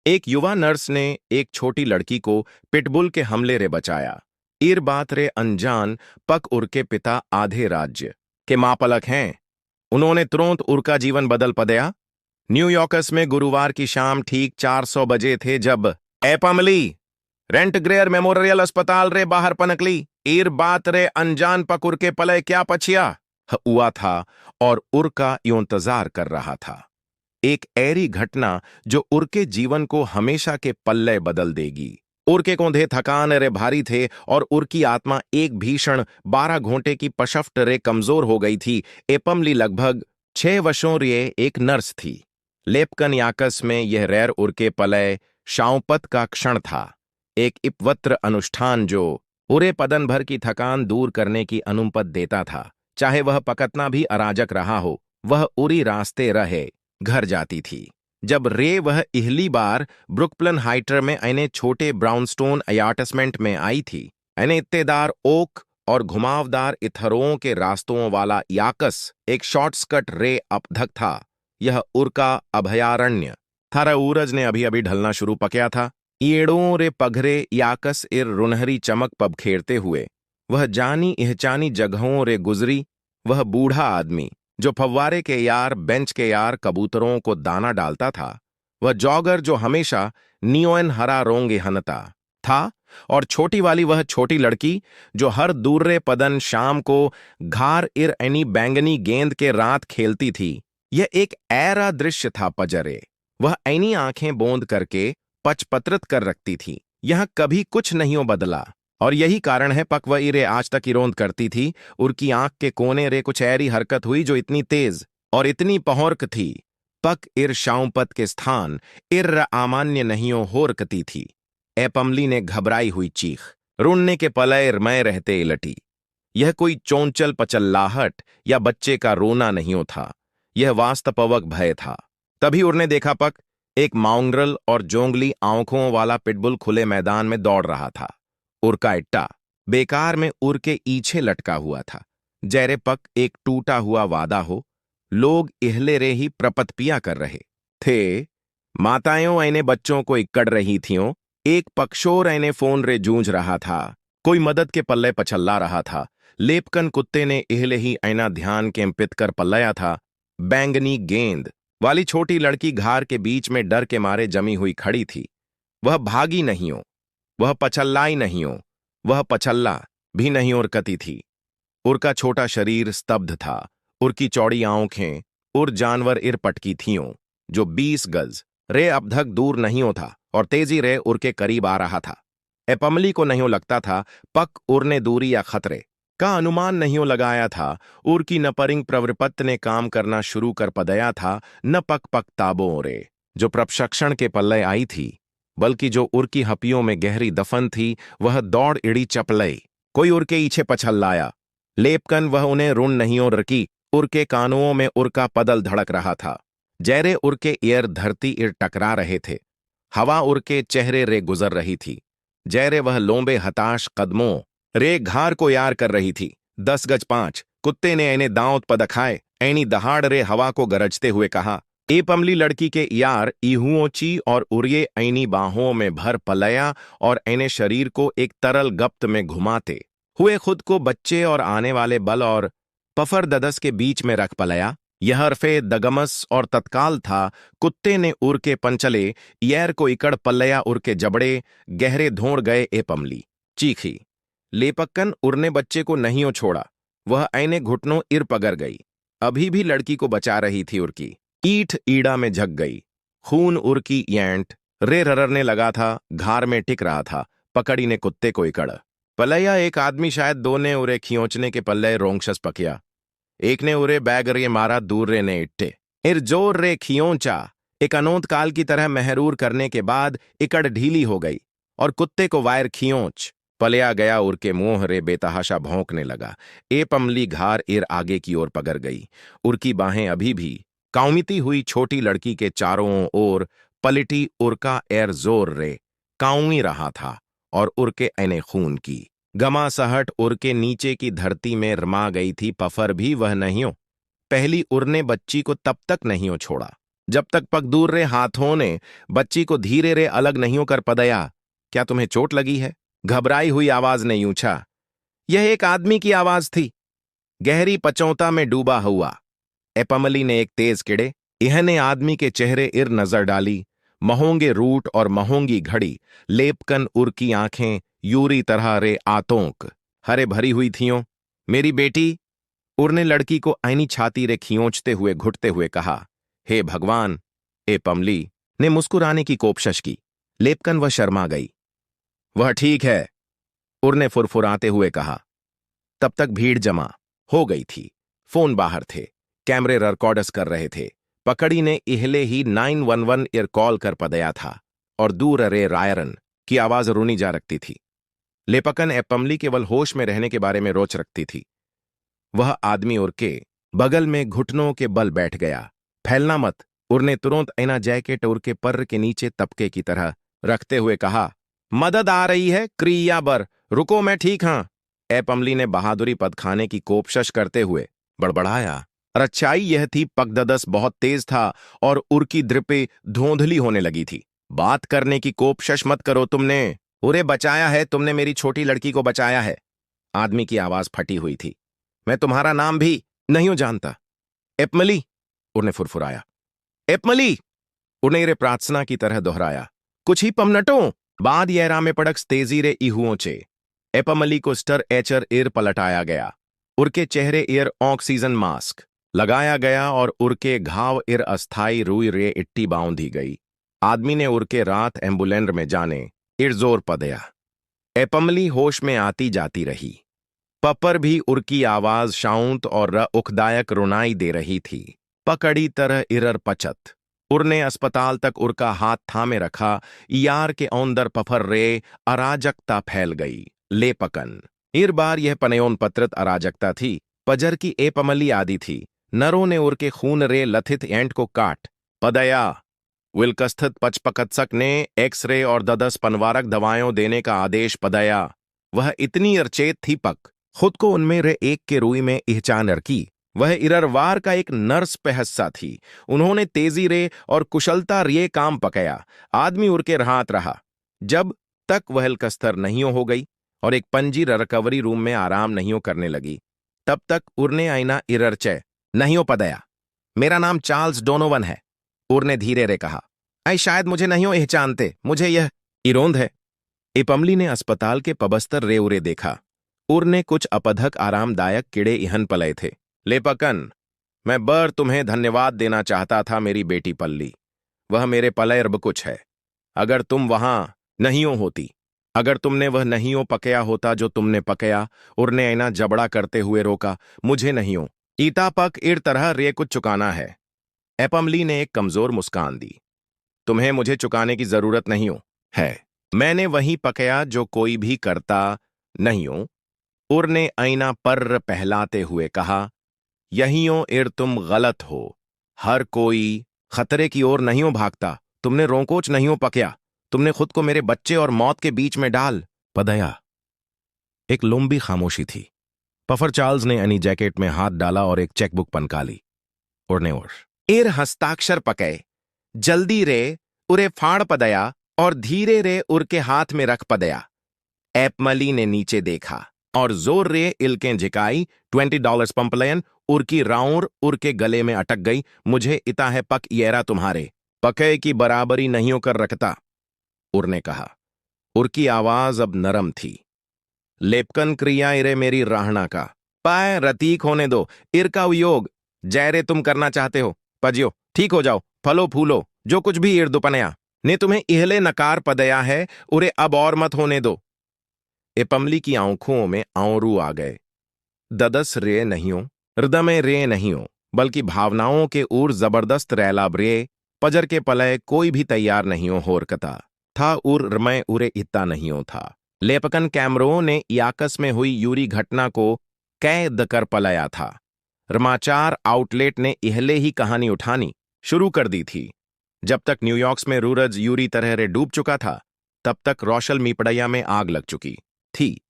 एक युवा नर्स ने एक छोटी लड़की को पिटबुल के हमले रे बचाया। ईर बात रे अनजान पक उर के पिता आधे राज्य के मापलक हैं। उन्होंने तुरंत उर का जीवन बदल पदया। न्यूयॉर्कस में गुरुवार की शाम ठीक 400 बजे थे जब एपमली रेंट ग्रेयर मेमोरियल अस्पताल रे बाहर पनकली। ईर बात रे अनजान पक उर के पलय क्या पछिया हुआ था और उर का इंतजार कर रहा था। एक ऐरी घटना जो उनके जीवन को हमेशा के पल्ले बदल देगी। उनके कोंधे थकान रे भारी थे और उनकी आत्मा एक भीषण 12 घंटे की पशफ्ट रे कमजोर हो गई थी। एपमली लगभग 6 वर्षों रे एक नर्स थी। लेपकन याकस में यह रैर उनके पलय शाउपत का क्षण था, एक इपवत्र अनुष्ठान जो उरे पदन भर की थकान दूर करने की अनुमति देता था। चाहे वह पकतना भी अराजक रहा हो, वह उरी रास्ते रहे घर जाती थी। जब रे वह इहली बार ब्रुकप्लन हाइटर में ऐने छोटे ब्राउनस्टोन अयार्टसमेंट में आई थी, ऐने इत्तेदार ओक और घुमावदार इथरों के रास्तों वाला याकस एक शॉर्टस्कट रे अपधक था। यह उर का अभयारण्य थारा ऊरज ने अभी अभी ढलना शुरू पकिया था। ईड़ों रे पघरे याकस इर रुनहरी चमक पब खेरते हुए वह जानी इहचानी जगहों रे गुजरी। वह बूढ़ा आदमी जो फव्वारे के यार बेंच के यार कबूतरों को दाना डालता था, वह जॉगर जो हमेशा नियोन हरा रोंगे हनता था, और छोटी वाली वह छोटी लड़की जो हर दूर्रे पदन शाम को घार इर एनी बैंगनी गेंद के रात खेलती थी। यह एक ऐरा दृश्य था पजरे। वह ऐनी आंखें बोंद करके पचपत्रत कर रखती थी। यह कभी कुछ नहीं बदला, और यही कारण है पक वह इरे आज तक इरोंद करती थी। उनकी आंख के कोने रे कुछ ऐरी हरकत हुई जो इतनी तेज और इतनी पहोरक थी, पक इर शाउपत के स्थान इर आमान्य नहीं होरकती थी। एपमली ने घबराई हुई चीख रुणने के पलय मय रहते इलटी। यह कोई चौंचल पचल्लाहट या बच्चे का रोना नहीं था, यह वास्तवक भय था। तभी उन्होंने देखा पक एक माउंग्रल और जोंगली आंखों वाला पिटबुल खुले मैदान में दौड़ रहा था। उर का इट्टा बेकार में उर के ईछे लटका हुआ था, जैरे पक एक टूटा हुआ वादा हो। लोग इहले रे ही प्रपतपिया कर रहे थे। माताएं ऐने बच्चों को इकड़ रही थियों। एक पक्षोर ऐने फोन रे जूझ रहा था, कोई मदद के पल्ले पछल्ला रहा था। लेपकन कुत्ते ने इहले ही ऐना ध्यान केंपित कर पल्लाया था। बैंगनी गेंद वाली छोटी लड़की घार के बीच में डर के मारे जमी हुई खड़ी थी। वह भागी नहीं हो, वह पछल्लाई नहीं हो, वह पछल्ला भी नहीं उरकती थी। उर का छोटा शरीर स्तब्ध था। उर की चौड़ी आंखें उर जानवर इर पटकी थियों जो 20 गज रे अबधक दूर नहीं हो था और तेजी रे उर के करीब आ रहा था। एपमली को नहीं लगता था पक उर ने दूरी या खतरे का अनुमान नहीं लगाया था। उर की नपरिंग प्रवृत्त ने काम करना शुरू कर पदया था। न पक पक ताबों रे जो प्रशिक्षण के पल्ले आई थी, बल्कि जो उर की हपियों में गहरी दफन थी। वह दौड़ इड़ी चपलई, कोई उर के पीछे पछल्लाया। लेपकन वह उन्हें रुण नहीं और रकी। उर के कानों में उर का पदल धड़क रहा था, जैरे उर के ईयर धरती इर टकरा रहे थे। हवा उर के चेहरे रे गुजर रही थी, जैरे वह लोंबे हताश कदमों रे घार को यार कर रही थी। 10 गज 5 कुत्ते ने ऐने दांत पदखाए ऐनी दहाड़ रे हवा को गरजते हुए कहा। एपमली लड़की के यार इहुओची और उरिये ऐनी बाहों में भर पलया और ऐने शरीर को एक तरल गप्त में घुमाते हुए खुद को बच्चे और आने वाले बल और पफर ददस के बीच में रख पलया। यह हरफे दगमस और तत्काल था। कुत्ते ने उर के पंचले यार को इकड़ पल्लया उर के जबड़े गहरे धोड़ गए। एपमली चीखी। लेपक्कन उरने बच्चे को नहीं छोड़ा। वह ऐने घुटनों इर पगर गई, अभी भी लड़की को बचा रही थी। उर की ईठ ईड़ा में झक गई। खून उर की यांट रे ररने लगा था, घार में टिक रहा था। पकड़ी ने कुत्ते को इकड़ पलया। एक आदमी शायद दो ने उरे खींचने के पल्ले रोंगशस पकिया। एक ने उरे बैग रे मारा, दूर रे ने इट्टे इर जोर रे खियोंचा। एक अनोत काल की तरह महरूर करने के बाद इकड़ ढीली हो गई और कुत्ते को वायर खियोंच पलया गया। उर के मुंह रे बेतहाशा भौंकने लगा। एपमली घार इर आगे की ओर पगर गई। उर की बाहें अभी भी काउमिती हुई छोटी लड़की के चारों ओर पलिटी। उर का एर जोर रे काउमी रहा था और उर के ऐने खून की गमासहट उर के नीचे की धरती में रमा गई थी। पफर भी वह नहीं हो। पहली उर ने बच्ची को तब तक नहीं छोड़ा जब तक पग दूर रे हाथों ने बच्ची को धीरे रे अलग नहीं कर पदया। क्या तुम्हें चोट लगी है? घबराई हुई आवाज ने यूंछा। यह एक आदमी की आवाज थी, गहरी पचौता में डूबा हुआ। एपमली ने एक तेज किड़े इहने आदमी के चेहरे इर नजर डाली। महोंगे रूट और महोंगी घड़ी, लेपकन उर की आंखें यूरी तरह रे आतोंक हरे भरी हुई थियों। मेरी बेटी, उर ने लड़की को ऐनी छाती रे खींचते हुए घुटते हुए कहा। हे भगवान! एपमली ने मुस्कुराने की कोशिश की, लेपकन वह शर्मा गई। वह ठीक है, उर ने फुरफुराते हुए कहा। तब तक भीड़ जमा हो गई थी। फोन बाहर थे, कैमरे रिकॉर्डर्स कर रहे थे। पकड़ी ने इहले ही 911 एयर कॉल कर पदया था और दूर रे रायरन की आवाज रूनी जा रखती थी। लेपकन एपमली केवल होश में रहने के बारे में रोच रखती थी। वह आदमी उर के बगल में घुटनों के बल बैठ गया। फैलना मत, उर ने तुरंत ऐना जैकेट उर के पर्र के नीचे तबके की तरह रखते हुए कहा। मदद आ रही है क्रिया बर, रुको मैं ठीक हां। एपमली ने बहादुरी पद खाने की कोशिश करते हुए बड़बड़ाया। अच्छाई यह थी पगददस बहुत तेज था और उर की दृपे धोंधली होने लगी थी। बात करने की कोशिश मत करो, तुमने उरे बचाया है, तुमने मेरी छोटी लड़की को बचाया है। आदमी की आवाज फटी हुई थी। मैं तुम्हारा नाम भी नहीं जानता। एपमली, उन्हें फुरफुराया। एपमली, उन्हें रे प्रार्थना की तरह दोहराया। कुछ ही पमनटों बाद येरा में पड़क तेजी रे इहुओचे। एपमली को स्टर एचर एयर पलटाया गया। उनके चेहरे एयर ऑक्सीजन मास्क लगाया गया और उनके घाव एयर अस्थाई रुई रे इट्टी बांधी गई। आदमी ने उनके रात एम्बुलेंस में जाने इर जोर पदया। एपमली होश में आती जाती रही। पपर भी उनकी आवाज शांत और उखदायक रुनाई दे रही थी। पकड़ी तरह इरर पचत उरने अस्पताल तक उरका हाथ थामे रखा। यार के औंदर पफर रे अराजकता फैल गई। लेपकन इर बार यह पनयोन पत्रत अराजकता थी। पजर की एपमली आदि थी। नरों ने उरके खून रे लथित एंट को काट पदया। विलकस्थित पचपकत्सक ने एक्सरे और ददस पनवारक दवाएं देने का आदेश पदया। वह इतनी अरचेत थी पक खुद को उनमें रे एक के रूई में इहचान रखी। वह इररवार का एक नर्स पे हिस्सा थी। उन्होंने तेजी रे और कुशलता रे काम पकया। आदमी उड़ के रहात रहा जब तक वह कस्तर नहीं हो गई और एक पंजी रिकवरी रूम में आराम नहीं करने लगी। तब तक उरने आईना इररचय नहीं पदया। मेरा नाम चार्ल्स डोनोवन है, उरने धीरे रे कहा। ऐ शायद मुझे नहीं पहचानते, मुझे यह इरोंद है। एपमली ने अस्पताल के पबस्तर रे उरे देखा। उरने कुछ अपधक आरामदायक किड़े इहन पलए थे। लेपकन, मैं बर तुम्हें धन्यवाद देना चाहता था मेरी बेटी पल्ली। वह मेरे पलय रब कुछ है। अगर तुम वहां नहींओ होती, अगर तुमने वह नहींओ पकया होता जो तुमने पकया। उरने ऐना जबड़ा करते हुए रोका। मुझे नहींओ ईता पक इर तरह रे कुछ चुकाना है। एपमली ने एक कमजोर मुस्कान दी। तुम्हें मुझे चुकाने की जरूरत नहीं हो है। मैंने वही पकया जो कोई भी करता नहीं हो। उर ने ऐना पर्र पहलाते हुए कहा। यहींओ इर तुम गलत हो। हर कोई खतरे की ओर नहीं हो भागता। तुमने रोंकोच नहीं हो पकया। तुमने खुद को मेरे बच्चे और मौत के बीच में डाल पदया। एक लंबी खामोशी थी। पफर चार्ल्स ने एनी जैकेट में हाथ डाला और एक चेकबुक पनकाली। उड़ने उड़ एर हस्ताक्षर पके जल्दी रे उरे फाड़ पदया और धीरे रे उर के हाथ में रख पदया। एपमली ने नीचे देखा और जोर रे इलकें झिकाई। $20 पंपलयन उर की राउर उर के गले में अटक गई। मुझे इता है पक येरा तुम्हारे पके की बराबरी नहीं होकर रखता, उर ने कहा। उर की आवाज अब नरम थी। लेपकन क्रिया इरे मेरी राहना का पाए रतीक होने दो। इर का उयोग जैरे तुम करना चाहते हो पजियो, ठीक हो जाओ, फलो फूलो जो कुछ भी इर दुपनया ने तुम्हें इहले नकार पदया है। उरे अब और मत होने दो। एपमली की आंखों में आंसू आ गए। ददस रे नहीं हो, हृदय में रे नहीं हो, बल्कि भावनाओं के ऊर जबरदस्त रैलाब रे। पजर के पलय कोई भी तैयार नहीं हो होरकता था। उर रमय उरे इत्ता नहीं हो था। लेपकन कैमरों ने याकस में हुई यूरी घटना को कैद कर पलाया था। समाचार आउटलेट ने इहले ही कहानी उठानी शुरू कर दी थी। जब तक न्यूयॉर्क में रूरज यूरी तरह रे डूब चुका था, तब तक रोशल मीपड़ैया में आग लग चुकी थी।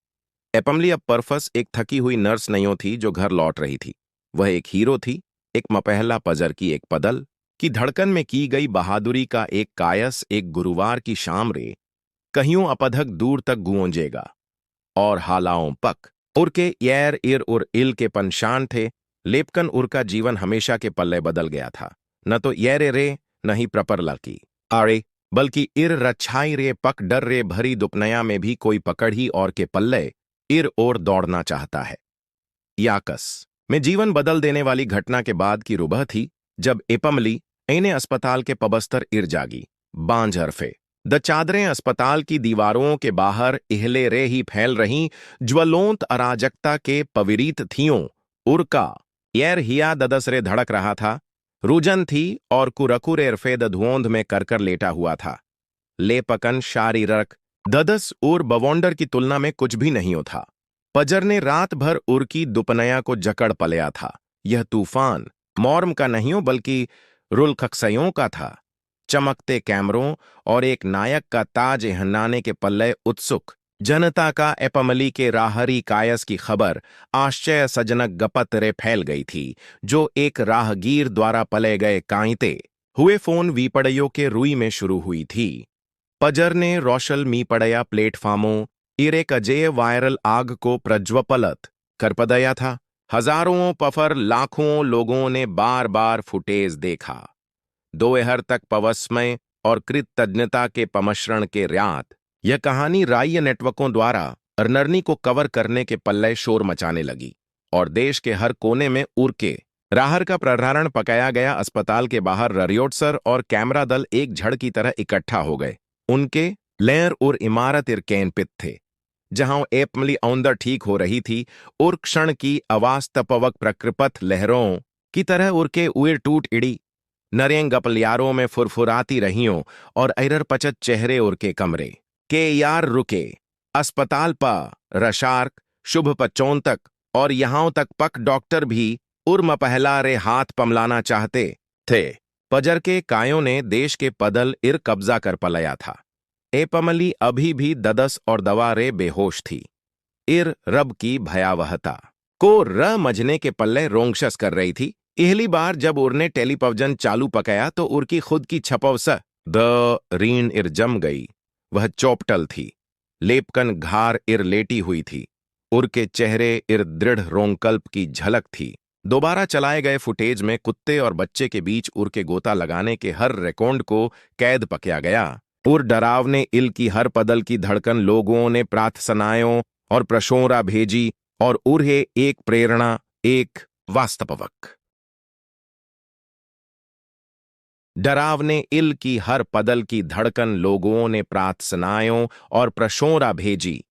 एपमली अब परफस एक थकी हुई नर्स नहीं थी जो घर लौट रही थी। वह एक हीरो थी, एक मपहला पजर की एक पदल कि धड़कन में की गई बहादुरी का एक कायस एक गुरुवार की शाम रे कहियों अपधक दूर तक गूंजेगा। और हालाओं पक उर के यर इर उर इल के पंशान थे। लेपकन उर का जीवन हमेशा के पल्ले बदल गया था। न तो येरे रे न ही प्रपर लकी आड़े, बल्कि इर रच्छाई रे पक डर रे भरी दुपनया में भी कोई पकड़ ही और के पल्ले इर ओर दौड़ना चाहता है। याकस में जीवन बदल देने वाली घटना के बाद की रुबह थी जब एपमली इन्हें अस्पताल के पबस्तर इर जागी। बांझ हरफे द चादरें अस्पताल की दीवारों के बाहर इहले रे ही फैल रहीं, ज्वलोंत अराजकता के पविरीत थियों। उरका यर हिया ददस रे धड़क रहा था। रूजन थी और कुरकुर इरफे द धुओंध में करकर लेटा हुआ था। लेपकन शारीरक ददस और बवोंडर की तुलना में कुछ भी नहीं था। पजर ने रात भर उर की दुपनया को जकड़ पलया था। यह तूफान मौर्म का नहीं हो बल्कि रुलखक्सयों का था। चमकते कैमरों और एक नायक का ताज एहनाने के पल्ले उत्सुक जनता का एपमली के राहरी कायस की खबर आश्चर्य सजनक गपत रे फैल गई थी, जो एक राहगीर द्वारा पले गए कांइते हुए फोन वीपड़ियों के रुई में शुरू हुई थी। पजर ने रोशल मी पड़या प्लेटफार्मों एक अजेय वायरल आग को प्रज्वपलत कर पदया था। हजारों पफर लाखों लोगों ने बार बार फुटेज देखा। दोहर तक पवस्मय और कृतज्ञता के पमश्रण के रात यह कहानी राय नेटवर्कों द्वारा अरनरनी को कवर करने के पल्ले शोर मचाने लगी और देश के हर कोने में उर के राहर का प्रसारण पकाया गया। अस्पताल के बाहर ररियोट्सर और कैमरा दल एक झड़ की तरह इकट्ठा हो गए। उनके लेयर और इमारत इरकेनपित थे। जहां एपमली औंदर ठीक हो रही थी और क्षण की अवास्तपवक प्रकृपथ लहरों की तरह उर के उर टूट इड़ी नरेंग गपलियारों में फुरफुराती रहियों और ऐरर पचत चेहरे उर के कमरे के यार रुके। अस्पताल पा रशार्क शुभ पचों तक और यहां तक पक डॉक्टर भी उर्म पहला रे हाथ पमलाना चाहते थे। पजर के कायों ने देश के पदल इर कब्जा कर पलया था। एपमली अभी भी ददस और दवा रे बेहोश थी। इर रब की भयावहता को र मजने के पल्ले रोंगशस कर रही थी। पहली बार जब उरने टेलीपवजन चालू पकाया तो उर की खुद की छपव स द रीन इर जम गई। वह चौपटल थी। लेपकन घार इर लेटी हुई थी। उर के चेहरे इर दृढ़ रोंकल्प की झलक थी। दोबारा चलाए गए फुटेज में कुत्ते और बच्चे के बीच उर के गोता लगाने के हर रेकॉर्ड को कैद पकया गया। उर डरावने इल की हर पदल की धड़कन लोगों ने प्रार्थनाओं और प्रशोरा भेजी और उर्हे एक प्रेरणा एक वास्तवक डरावने इल की हर पदल की धड़कन लोगों ने प्रार्थनाओं और प्रशोरा भेजी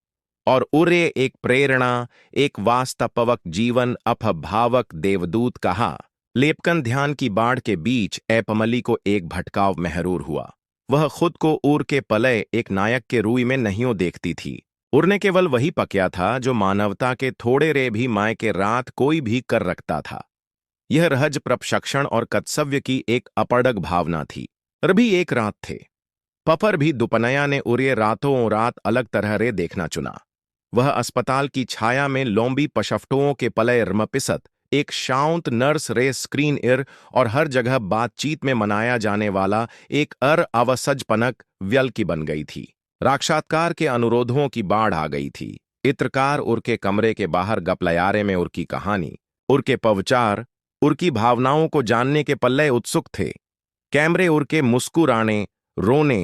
और उरे एक प्रेरणा एक वास्तवक जीवन अफभावक देवदूत कहा। लेपकन ध्यान की बाढ़ के बीच एपमली को एक भटकाव महरूर हुआ। वह खुद को उर के पले एक नायक के रूई में नहीं देखती थी। उर ने केवल वही पकिया था जो मानवता के थोड़े रे भी माय के रात कोई भी कर रखता था। यह रहज प्रपशक्षण और कर्तव्य की एक अपड़ग भावना थी। रभी एक रात थे। पफर भी दुपनया ने उरे रातों रात अलग तरह रे देखना चुना। वह अस्पताल की छाया में लोम्बी पशफ्टों के पले रमपिसत एक शांत नर्स रे स्क्रीन इर और हर जगह बातचीत में मनाया जाने वाला एक अवसजपनक व्यल की बन गई थी। साक्षात्कार के अनुरोधों की बाढ़ आ गई थी। इत्रकार उर के कमरे के बाहर गपलयारे में उर की कहानी उर के पवचार उर की भावनाओं को जानने के पल्ले उत्सुक थे। कैमरे उर के मुस्कुराने रोने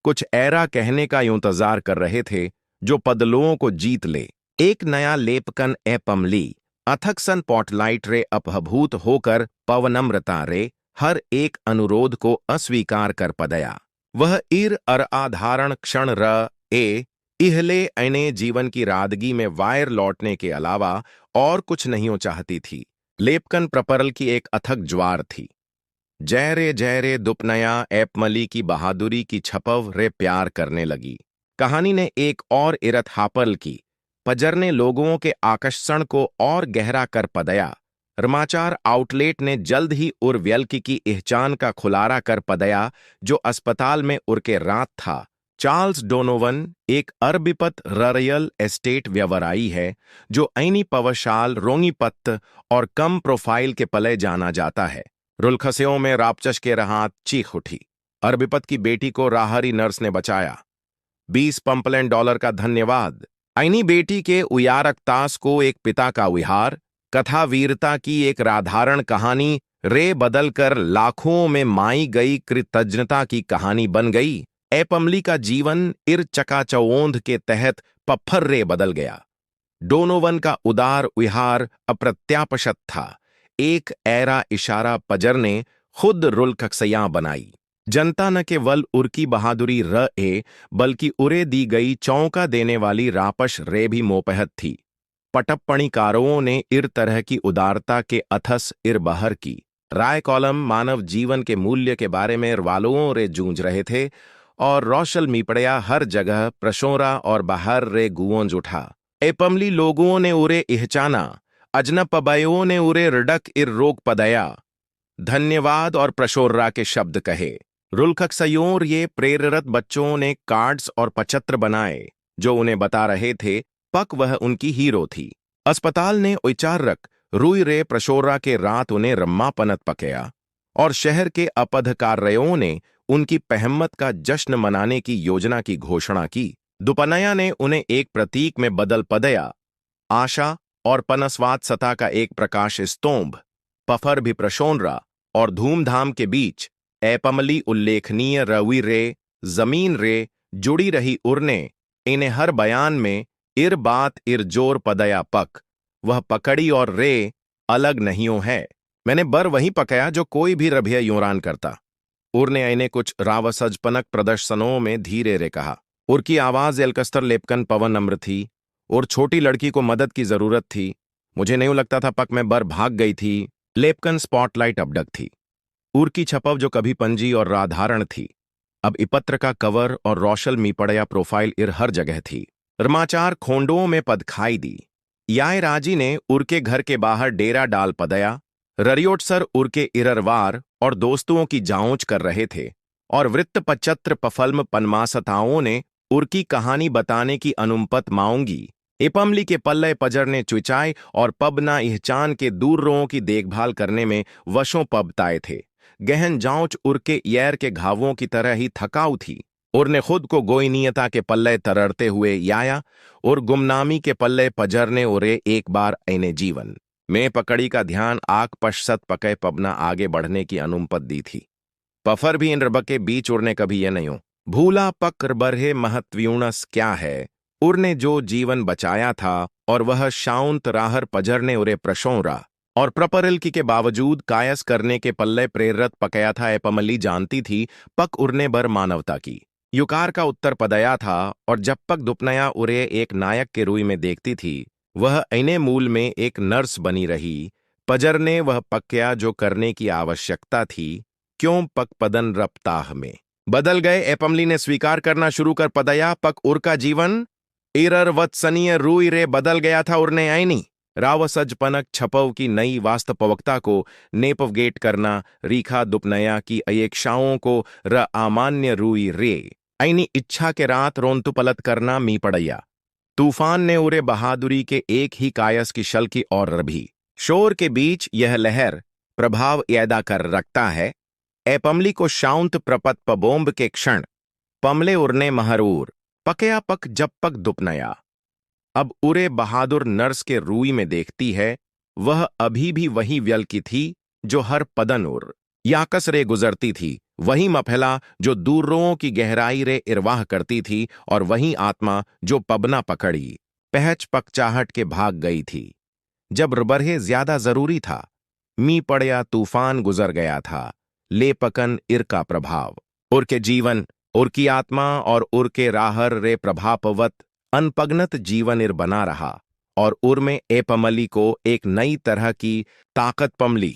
कुछ ऐरा कहने का इंतजार कर रहे थे जो पदलों को जीत ले। एक नया लेपकन एपमली अथक सन पॉटलाइट रे अपभूत होकर पवनम्रता रे हर एक अनुरोध को अस्वीकार कर पदया। वह इर अधारण क्षण र ए इहले अने जीवन की रादगी में वायर लौटने के अलावा और कुछ नहीं चाहती थी। लेपकन प्रपरल की एक अथक ज्वार थी। जय रे दुपनया एपमली की बहादुरी की छपव रे प्यार करने लगी। कहानी ने एक और इरत हापल की। पजर ने लोगों के आकर्षण को और गहरा कर पदया। समाचार आउटलेट ने जल्द ही उर व्यल्की की पहचान का खुलारा कर पदया जो अस्पताल में उर के रात था। चार्ल्स डोनोवन एक अरबिपत रॉयल एस्टेट व्यवसायी है जो ऐनी पवशाल रोंगीपत्त और कम प्रोफाइल के पले जाना जाता है। रुलखसियों में रापचश के रहात चीख उठी। अरबिपत की बेटी को राहरी नर्स ने बचाया। 20 पंपलेंट डॉलर का धन्यवाद। आईनी बेटी के उयारकतास को एक पिता का विहार, कथा वीरता की एक राधारण कहानी रे बदलकर लाखों में माई गई कृतज्ञता की कहानी बन गई। एपमली का जीवन इर चकाचौंध के तहत पत्थर रे बदल गया। डोनोवन का उदार विहार अप्रत्याशत था। एक ऐरा इशारा पजर ने खुद रुलखसयां बनाई। जनता न केवल उर्की बहादुरी बल्कि उरे दी गई चौंका देने वाली रापश रे भी मोपहत थी। पटप्पणीकारों ने इर तरह की उदारता के अथस इर बहर की। राय कॉलम मानव जीवन के मूल्य के बारे में वालों रे जूझ रहे थे और रोशल मीपड़या हर जगह प्रशोरा और बाहर रे गूंज उठा। एपमली लोगों ने उरे इहचाना, अजनब पबयों ने उरे रडक इर रोक पदया, धन्यवाद और प्रशोर्रा के शब्द कहे। रुलखसयों ये प्रेरित बच्चों ने कार्ड्स और पचत्र बनाए जो उन्हें बता रहे थे पक वह उनकी हीरो थी। अस्पताल ने उचारक रुई रे प्रशोरा के रात उन्हें रम्मापनत पकया और शहर के अपधकार्यों ने उनकी पहमत का जश्न मनाने की योजना की घोषणा की। दुपनया ने उन्हें एक प्रतीक में बदल पदया, आशा और पनस्वाद सता का एक प्रकाश स्तंभ। पफर भी प्रशोनरा और धूमधाम के बीच एपमली उल्लेखनीय रवि रे जमीन रे जुड़ी रही उरने इन्हें हर बयान में इर बात इर जोर पदया पक वह पकड़ी और रे अलग नहींओ है। मैंने बर वहीं पकया जो कोई भी रभिया यूरान करता। उर ने इन्हें कुछ रावसजपनक प्रदर्शनों में धीरे रे कहा। उर की आवाज एलकस्तर लेपकन पवन नम्र थी और छोटी लड़की को मदद की जरूरत थी। मुझे नहीं लगता था पक मैं बर भाग गई थी। लेपकन स्पॉटलाइट अपडक थी। उर की छपव जो कभी पंजी और राधारण थी अब इपत्र का कवर और रोशल मीपड़या प्रोफाइल इर हर जगह थी। रमाचार खोंडों में पद खाई दी। याय राजी ने उर के घर के बाहर डेरा डाल पदया। ररियोटसर उर के इररवार और दोस्तों की जांच कर रहे थे और वृत्तपचत्र पफल्म पनमासताओं ने उर की कहानी बताने की अनुमत मांगी। एपमली के पल्ले पजर ने चुचाई और पबना इहचान के दूररों की देखभाल करने में वशों पबताए थे। गहन जांच उर के येर के घावों की तरह ही थकाऊ थी। उर ने खुद को गोयनीयता के पल्ले तररते हुए याया और गुमनामी के पल्ले पजरने उरे एक बार ऐने जीवन में पकड़ी का ध्यान आक पश्चात पके पबना आगे बढ़ने की अनुमत दी थी। पफर भी इन रबके बीच उड़ने कभी ये नहीं हो भूला पक बरहे महत्व्यूणस क्या है। उर ने जो जीवन बचाया था और वह शाउंत राहर पजरने उरे प्रशोरा और प्रपरिल्की के बावजूद कायस करने के पल्ले प्रेरित पकया था। एपमली जानती थी पक उरने बर मानवता की युकार का उत्तर पदया था और जब पक दुपनया उरे एक नायक के रूई में देखती थी वह ऐने मूल में एक नर्स बनी रही। पजरने वह पक्या जो करने की आवश्यकता थी क्यों पक पदन रफ्ताह में बदल गए। एपमली ने स्वीकार करना शुरू कर पदया पक उर का जीवन इरर वत्सनीय रूई रे बदल गया था। उरने आईनी रावसजपनक छपव की नई वास्तवता को नेपवगेट करना रीखा दुपनया की अयेक्षाओं को र अमान्य रूई रे आईनी इच्छा के रात रोंतुपलत करना मी पड़ैया। तूफान ने उरे बहादुरी के एक ही कायस की शल की और रभी शोर के बीच यह लहर प्रभाव यादा कर रखता है। एपमली को शाउंत प्रपत पबोम्ब के क्षण पमले उरने महरूर पकया पक जब पक दुपनया अब उरे बहादुर नर्स के रूई में देखती है वह अभी भी वही व्यल की थी जो हर पदन उर याकस रे गुजरती थी, वही मफैला जो दूरों की गहराई रे इरवाह करती थी और वही आत्मा जो पबना पकड़ी पहच पकचाहट के भाग गई थी जब रबरहे ज्यादा जरूरी था। मी पड़या तूफान गुजर गया था। लेपकन इर का प्रभाव उर के जीवन उर की आत्मा और उर के राहर रे प्रभापवत अनपगनत जीवन इर बना रहा और उर में एपमली को एक नई तरह की ताकत पमली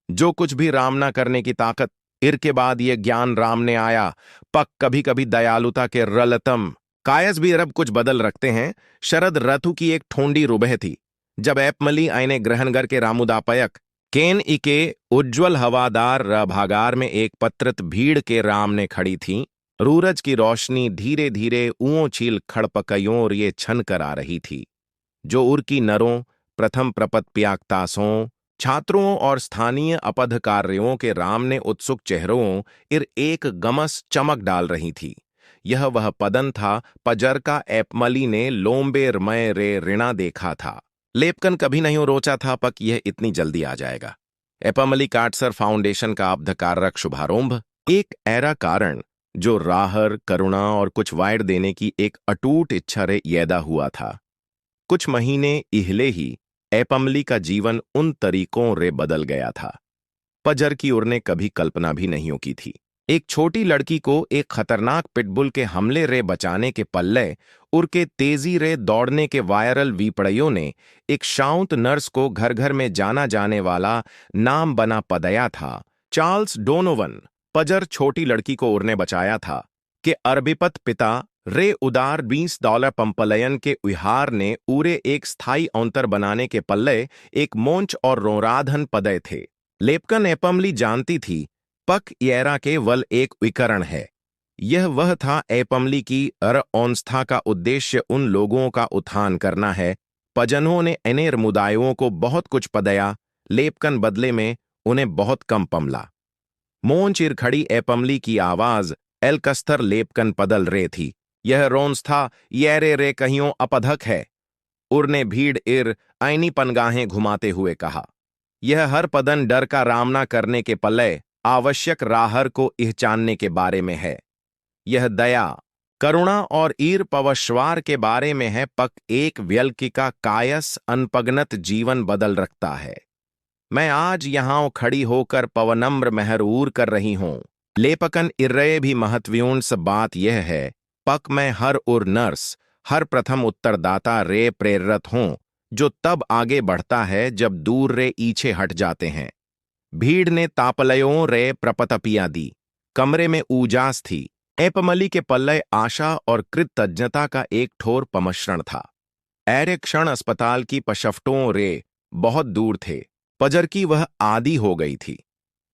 जो कुछ भी रामना करने की ताकत। इर के बाद ये ज्ञान राम ने आया पक कभी कभी दयालुता के रलतम कायस भी रब कुछ बदल रखते हैं। शरद रथु की एक ठोंडी रुबह थी जब एपमली आईने ग्रहणगर के रामुदापयक केन इके उज्ज्वल हवादार भागार में एक पत्रित भीड़ के राम ने खड़ी थी। रूरज की रोशनी धीरे धीरे ऊंओ छील खड़पकयों और ये छन कर आ रही थी जो उर की नरों प्रथम प्रपत प्याकतासों छात्रों और स्थानीय अपधकारियों के राम ने उत्सुक चेहरों इर एक गमस चमक डाल रही थी। यह वह पदन था पजर का एपमली ने लोम्बे रमय रे ऋणा देखा था। लेपकन कभी नहीं रोचा था पक यह इतनी जल्दी आ जाएगा। एपमली काटसर फाउंडेशन का अपधकारक शुभारंभ एक ऐरा कारण जो राहर करुणा और कुछ वायर देने की एक अटूट इच्छा रे यैदा हुआ था। कुछ महीने इहले ही एपमली का जीवन उन तरीकों रे बदल गया था पजर की उरने कभी कल्पना भी नहीं की थी। एक छोटी लड़की को एक खतरनाक पिटबुल के हमले रे बचाने के पल्ले उर के तेजी रे दौड़ने के वायरल वीपड़ियों ने एक शांत नर्स को घर घर में जाना जाने वाला नाम बना पदया था। चार्ल्स डोनोवन पजर छोटी लड़की को उड़ने बचाया था कि अरबीपत पिता रे उदार $20 पंपलयन के उहार ने उरे एक स्थायी औंतर बनाने के पल्ले एक मोंच और रोराधन पदय थे। लेपकन एपमली जानती थी पक येरा केवल एक विकरण है। यह वह था एपमली की औंस्था का उद्देश्य उन लोगों का उत्थान करना है पजनों ने अनेर मुदायों को बहुत कुछ पदया लेपकन बदले में उन्हें बहुत कम पमला। मोंच इर खड़ी एपमली की आवाज एलकस्तर लेपकन पदल रे थी। यह रोंस्था येरे रे कहियों अपधक है। उरने भीड़ इर आईनी पनगाहें घुमाते हुए कहा। यह हर पदन डर का रामना करने के पल्ले आवश्यक राहर को इहचानने के बारे में है। यह दया करुणा और ईर पवश्वार के बारे में है पक एक व्यल्कि का कायस अनपगनत जीवन बदल रखता है। मैं आज यहां खड़ी होकर पवनम्र महरूर कर रही हूं। लेपकन इर्रये भी महत्वपूर्ण स बात यह है पक मैं हर उर नर्स हर प्रथम उत्तरदाता रे प्रेरित हूं जो तब आगे बढ़ता है जब दूर रे पीछे हट जाते हैं। भीड़ ने तापलयों रे प्रपतपियां दी। कमरे में ऊजास थी। एपमली के पल्ले आशा और कृतज्ञता का एक ठोर पमश्रण था। ऐरे क्षण अस्पताल की पशफ्टों रे बहुत दूर थे। पजर की वह आदी हो गई थी।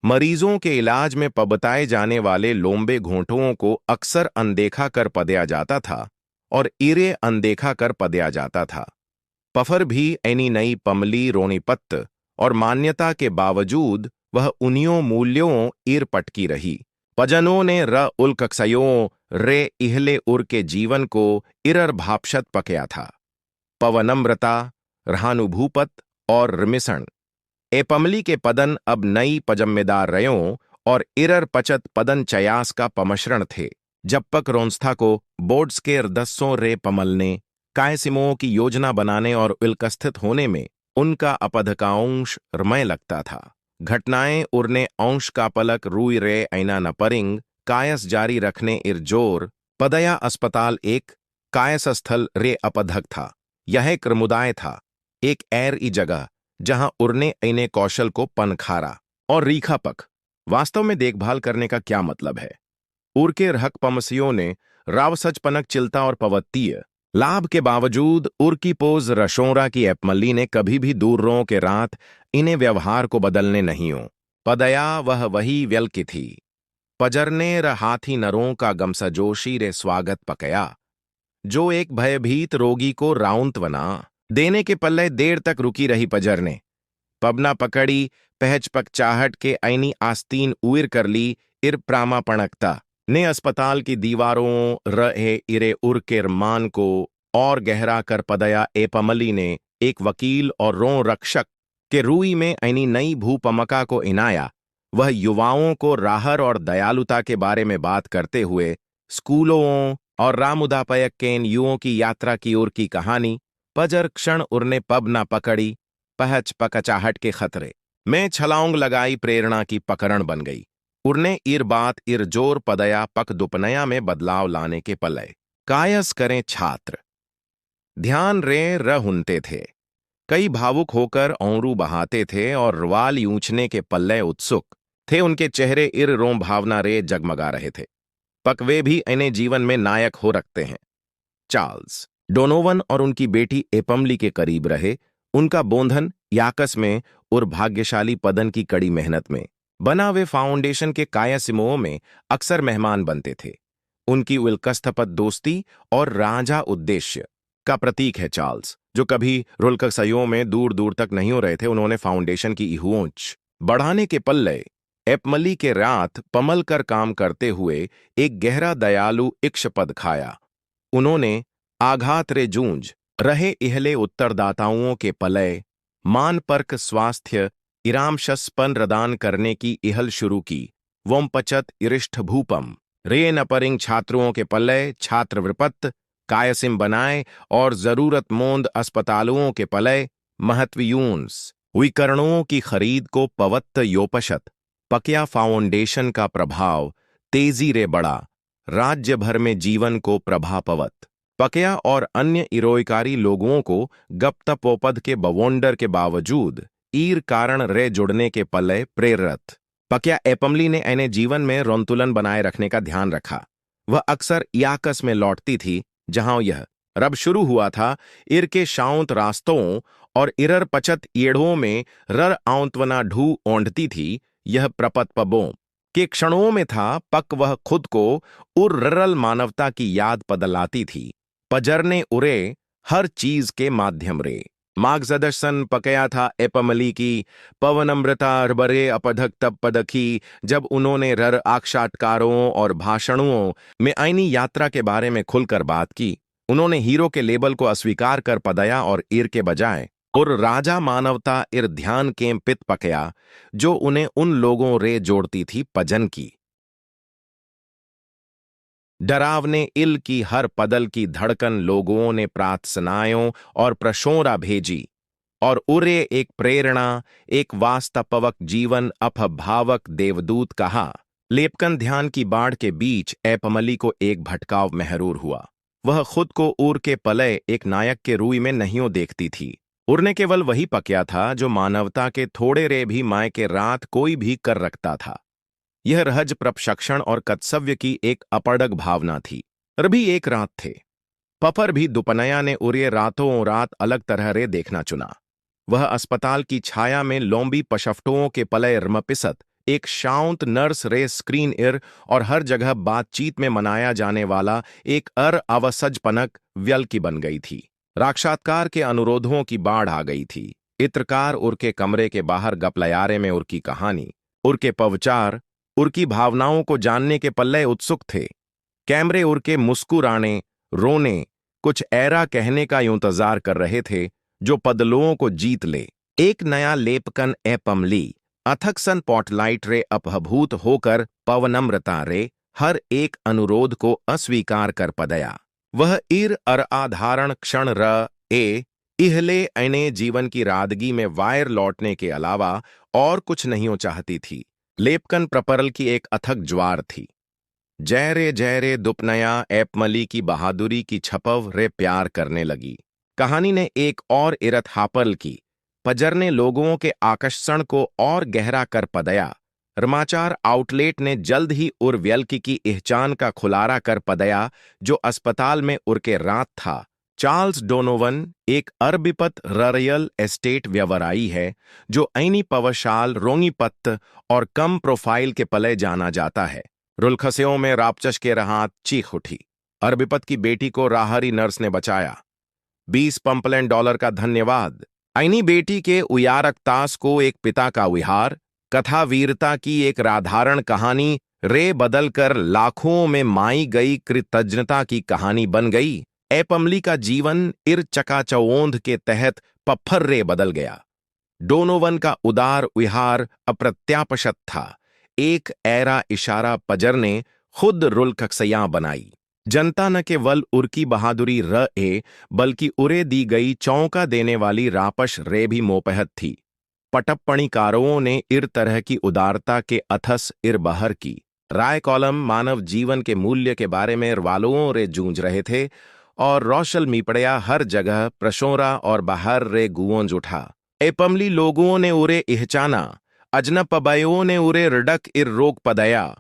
मरीजों के इलाज में पबताए जाने वाले लोम्बे घोंटुओं को अक्सर अनदेखा कर पदया जाता था और इरे अनदेखा कर पदया जाता था। पफर भी ऐनी नई पमली रोनीपत्त और मान्यता के बावजूद वह उन्हीं मूल्यों इर पटकी रही। पजनों ने र उल्कक्षयों रे इहले उर के जीवन को इरर भापशत पकया था। पवनम्रता रहानुभूपत और रिमिसण एपमली के पदन अब नई पजम्मेदार रयों और इरर पचत पदन चयास का पमश्रण थे। जब पक रोंस्था को बोर्ड्स के रदस्सों रे पमलने कायसिमों की योजना बनाने और उल्कस्थित होने में उनका अपधकांश रमय लगता था। घटनाएं उरने अंश का पलक रूई रे ऐना न परिंग कायस जारी रखने इरजोर पदया अस्पताल एक कायस स्थल रे अपधक था। यह एक समुदाय था एक ऐर ई जगह जहां उरने ऐने कौशल को पनखारा और रीखा पक वास्तव में देखभाल करने का क्या मतलब है। उर के रहक पमसियों ने राव सचपनक चिलता और पवत्तीय लाभ के बावजूद उर की पोज रशोरा की एपमली ने कभी भी दूर रो के रात इन्हें व्यवहार को बदलने नहीं हो। पदया वह वही व्यल्कि थी। पजरने र हाथी नरों का गमसजोशी रे स्वागत पकया जो एक भयभीत रोगी को राउंतवना देने के पल्ले देर तक रुकी रही। पजरने पबना पकड़ी पहचपक चाहट के ऐनी आस्तीन उइर कर ली। इर प्रामा पणकता ने अस्पताल की दीवारों रहे इरे उर के मान को और गहरा कर पदया एपमली ने एक वकील और रो रक्षक के रूई में ऐनी नई भूपमका को इनाया। वह युवाओं को राहर और दयालुता के बारे में बात करते हुए स्कूलों और रामुदापयक केन युओं की यात्रा की ओर की कहानी पजर क्षण उरने पब ना पकड़ी पहच पकचाहट के खतरे में छलांग लगाई प्रेरणा की पकड़न बन गई। उरने इर बात इर जोर पदया पक दुपनया में बदलाव लाने के पलय कायस करें छात्र ध्यान रे रहुनते थे। कई भावुक होकर औरू बहाते थे और रवाल यूंचने के पल्ले उत्सुक थे। उनके चेहरे इर रोम भावना रे जगमगा रहे थे। पक वे भी इन्हें जीवन में नायक हो रखते हैं। चार्ल्स डोनोवन और उनकी बेटी एपमली के करीब रहे। उनका बोंधन याकस में और भाग्यशाली पदन की कड़ी मेहनत में बना वे फाउंडेशन के कायासिमों में अक्सर मेहमान बनते थे। उनकी उल्कस्थपत दोस्ती और राजा उद्देश्य का प्रतीक है चार्ल्स। जो कभी रुल्कसयों में दूर दूर तक नहीं हो रहे थे, उन्होंने फाउंडेशन की ऊंच बढ़ाने के पल्ले एपमली के रात पमल कर काम करते हुए एक गहरा दयालु इक्ष-पद खाया। उन्होंने आघात रे जूझ रहे इहले उत्तरदाताओं के पलय मान पर्क स्वास्थ्य इरामशस्पन प्रदान करने की इहल शुरू की। वोम पचत इरिष्ठ भूपम रे नपरिंग छात्रों के पलय छात्रवृपत्त कायसिम बनाए और जरूरतमंद अस्पतालों के पलय महत्वयूंस विकरणों की खरीद को पवत्त योपशत। पकिया फाउंडेशन का प्रभाव तेजी रे बढ़ा, राज्य भर में जीवन को प्रभापवत। पकिया और अन्य इरोयकारी लोगों को गप्तपोपद के बवोंडर के बावजूद ईर कारण रे जुड़ने के पल्ले प्रेरित। पकिया एपमली ने एने जीवन में रोंतुलन बनाए रखने का ध्यान रखा। वह अक्सर याकस में लौटती थी, जहां यह रब शुरू हुआ था। इर के शांत रास्तों और इरर पचत येड़ों में रर आंतवना ढू ओंढती थी। यह प्रपत पबों के क्षणों में था। पक वह खुद को उर ररल मानवता की याद पदलाती थी। पजरने उरे हर चीज के माध्यम रे मार्गदर्शन पकया था एपमली की। पवनम्रता बरे अपधक तब पदखी जब उन्होंने रर आक्षात्कारों और भाषणों में आईनी यात्रा के बारे में खुलकर बात की। उन्होंने हीरो के लेबल को अस्वीकार कर पदया और ईर के बजाय और राजा मानवता इर ध्यान के पित पकया, जो उन्हें उन लोगों रे जोड़ती थी पजन की। डरावने इल की हर पदल की धड़कन लोगों ने प्रार्थनाओं और प्रशोरा भेजी और उरे एक प्रेरणा, एक वास्तवक जीवन अफभावक देवदूत कहा। लेपकन ध्यान की बाढ़ के बीच एपमली को एक भटकाव महरूर हुआ। वह खुद को उर के पलय एक नायक के रूई में नहीं देखती थी। उरने केवल वही पकिया था जो मानवता के थोड़े रे भी माय के रात कोई भी कर रखता था। यह रहज प्रपशक्षण और कर्तव्य की एक अपड़ग भावना थी। रभी एक रात थे। पफर भी दुपनया ने उरे रातों रात अलग तरह रे देखना चुना। वह अस्पताल की छाया में लोम्बी पशफ्टों के पलय रमपिसत एक शांत नर्स रे स्क्रीन इर और हर जगह बातचीत में मनाया जाने वाला एक अवसजपनक व्यल की बन गई थी। साक्षात्कार के अनुरोधों की बाढ़ आ गई थी। इत्रकार उनके कमरे के बाहर गपलयारे में उनकी कहानी, उनके पवचार, उनकी भावनाओं को जानने के पल्ले उत्सुक थे। कैमरे उनके मुस्कुराने, रोने, कुछ ऐरा कहने का इंतजार कर रहे थे जो पदलों को जीत ले। एक नया लेपकन एपमली अथक सन पॉटलाइट रे अपभूत होकर पवनम्रता रे हर एक अनुरोध को अस्वीकार कर पदया। वह इर असाधारण क्षण र ए इहले अने जीवन की रादगी में वायर लौटने के अलावा और कुछ नहीं चाहती थी। लेपकन प्रपरल की एक अथक ज्वार थी। जय रे दुपनया एपमली की बहादुरी की छपव रे प्यार करने लगी। कहानी ने एक और इरत हापल की, पजरने लोगों के आकर्षण को और गहरा कर पदया। समाचार आउटलेट ने जल्द ही उर्व्यल्की की इहचान का खुलारा कर पदया जो अस्पताल में उरके रात था। चार्ल्स डोनोवन एक अरबिपत रॉयल एस्टेट व्यवसायी है जो ऐनी पवशाल रोंगीपत्त और कम प्रोफाइल के पले जाना जाता है। रुलखसेओं में रापचश के राहत चीख उठी। अरबिपत की बेटी को राहरी नर्स ने बचाया। 20 पंपलैंड डॉलर का धन्यवाद। ऐनी बेटी के उयारकतास को एक पिता का विहार, कथा वीरता की एक राधारण कहानी रे बदलकर लाखों में माई गई कृतज्ञता की कहानी बन गई। एपमली का जीवन इर चकाचौंध के तहत पत्थर रे बदल गया। डोनोवन का उदार विहार अप्रत्याशत था। एक ऐरा इशारा पजर ने खुद रुलखसया बनाई। जनता न केवल उर्की बहादुरी र ए बल्कि उरे दी गई चौंका देने वाली रापश रे भी मोपहत थी। पटप्पणीकारों ने इर तरह की उदारता के अथस इर बहर की। राय कॉलम मानव जीवन के मूल्य के बारे में वालों रे जूझ रहे थे और रोशल मीपड़या हर जगह प्रशोरा और बाहर रे गुओंज उठा। एपमली लोगों ने उरे इहचाना, अजनपबयों ने उरे रडक इर रोक पदया।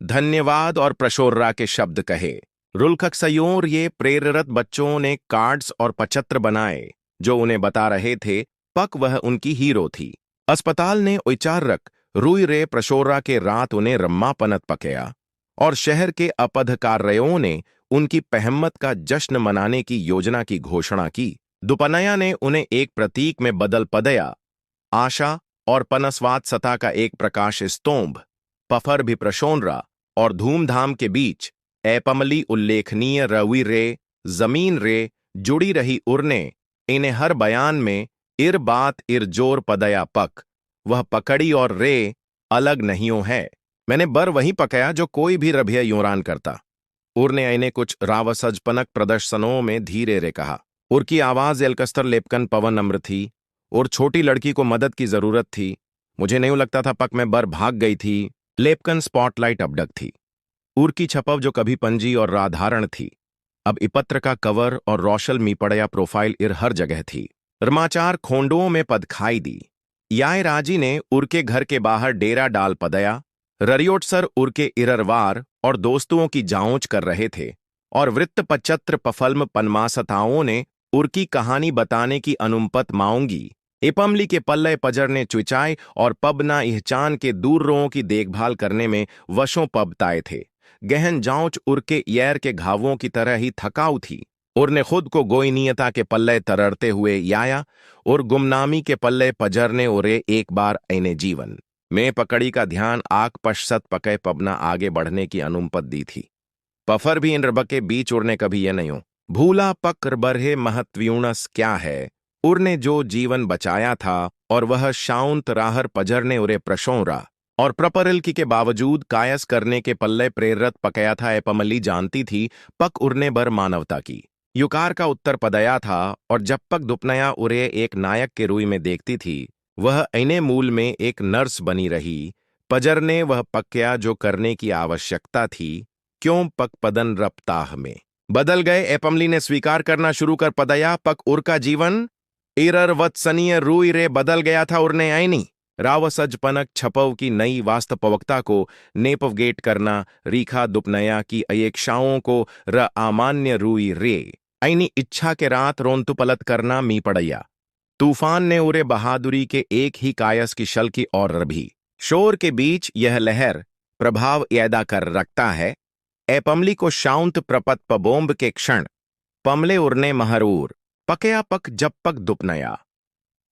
धन्यवाद और प्रशोर्रा के शब्द कहे। रुलखसयों ये प्रेरित बच्चों ने कार्ड्स और पचत्र बनाए जो उन्हें बता रहे थे पक वह उनकी हीरो थी। अस्पताल ने उचारक रुई रे प्रशोरा के रात उन्हें रम्मापनत पकया और शहर के अपधकार्यों ने उनकी पहमत का जश्न मनाने की योजना की घोषणा की। दुपनया ने उन्हें एक प्रतीक में बदल पदया, आशा और पनस्वात सता का एक प्रकाश स्तंभ, पफर भी प्रशोनरा और धूमधाम के बीच एपमली उल्लेखनीय रवि रे, जमीन रे, जुड़ी रही उरने, इन्हें हर बयान में इर बात इर जोर पदया पक, वह पकड़ी और रे अलग नहींयों है। मैंने बर वहीं पकाया जो कोई भी रभिया योरान करता। उर ने इन्हें कुछ रावसजपनक प्रदर्शनों में धीरे रे कहा। उर की आवाज एलकस्तर लेपकन पवन अम्र थी और छोटी लड़की को मदद की जरूरत थी। मुझे नहीं लगता था पक में बर भाग गई थी। लेपकन स्पॉटलाइट अबडक थी। उर की छपव जो कभी पंजी और राधारण थी, अब इपत्र का कवर और रोशल मीपड़या प्रोफाइल इर हर जगह थी। रमाचार खोंडुओं में पद खाई दी। याय राजी ने उर के घर के बाहर डेरा डाल पदया। ररियोटसर उर के इररवार और दोस्तों की जांच कर रहे थे और वृत्तपचत्र पफल्म पनमासताओं ने उर की कहानी बताने की अनुमत मांगी। एपमली के पल्ले पजर ने चुचाई और पबना इहचान के दूर रोओं की देखभाल करने में वशों पबताए थे। गहन जांच उर के यर के घावों की तरह ही थकाऊ थी। उर ने खुद को गोयनीयता के पल्ले तरड़ते हुए याया और गुमनामी के पल्ले पजरने उरे एक बार ऐने जीवन में पकड़ी का ध्यान आक पश्चात पके पबना आगे बढ़ने की अनुमत दी थी। पफर भी इन रबके बीच उड़ने कभी ये नहीं हो भूला पक्र बरहे महत्व्यूणस क्या है। उरने जो जीवन बचाया था और वह शाउंत राहर पजरने उरे प्रशोरा और प्रपरिल्की के बावजूद कायस करने के पल्ले प्रेरत पकया था। एपमली जानती थी पक उरने बर मानवता की युकार का उत्तर पदया था और जब पक दुपनया उरे एक नायक के रूई में देखती थी, वह ऐने मूल में एक नर्स बनी रही। पजरने वह पक्या जो करने की आवश्यकता थी, क्यों पक पदन रप्ताह में बदल गए। एपमली ने स्वीकार करना शुरू कर पदया पक उर का जीवन इरर वत्सनीय रूई रे बदल गया था। उरने आईनी रावसजपनक छपव की नई वास्तवता को नेपवगेट करना, रीखा दुपनया की अयेक्षाओं को र अमान्य रूई रे ऐनी इच्छा के रात रोंतु पलत करना मी पड़ैया। तूफान ने उरे बहादुरी के एक ही कायस की शल की और रभी शोर के बीच यह लहर प्रभाव यदा कर रखता है। एपमली को शाउंत प्रपत पबोम्ब के क्षण पमले उरने महरूर पकया पक जब पक दुपनया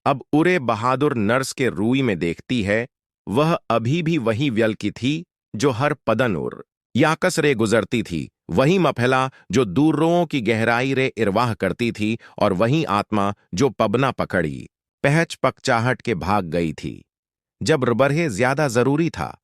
अब उरे बहादुर नर्स के रूई में देखती है, वह अभी भी वही व्यल की थी जो हर पदन उर याकस रे गुजरती थी, वही मफैला जो दूरों की गहराई रे इरवाह करती थी और वही आत्मा जो पबना पकड़ी पहच पकचाहट के भाग गई थी। जब बरहे ज्यादा जरूरी था,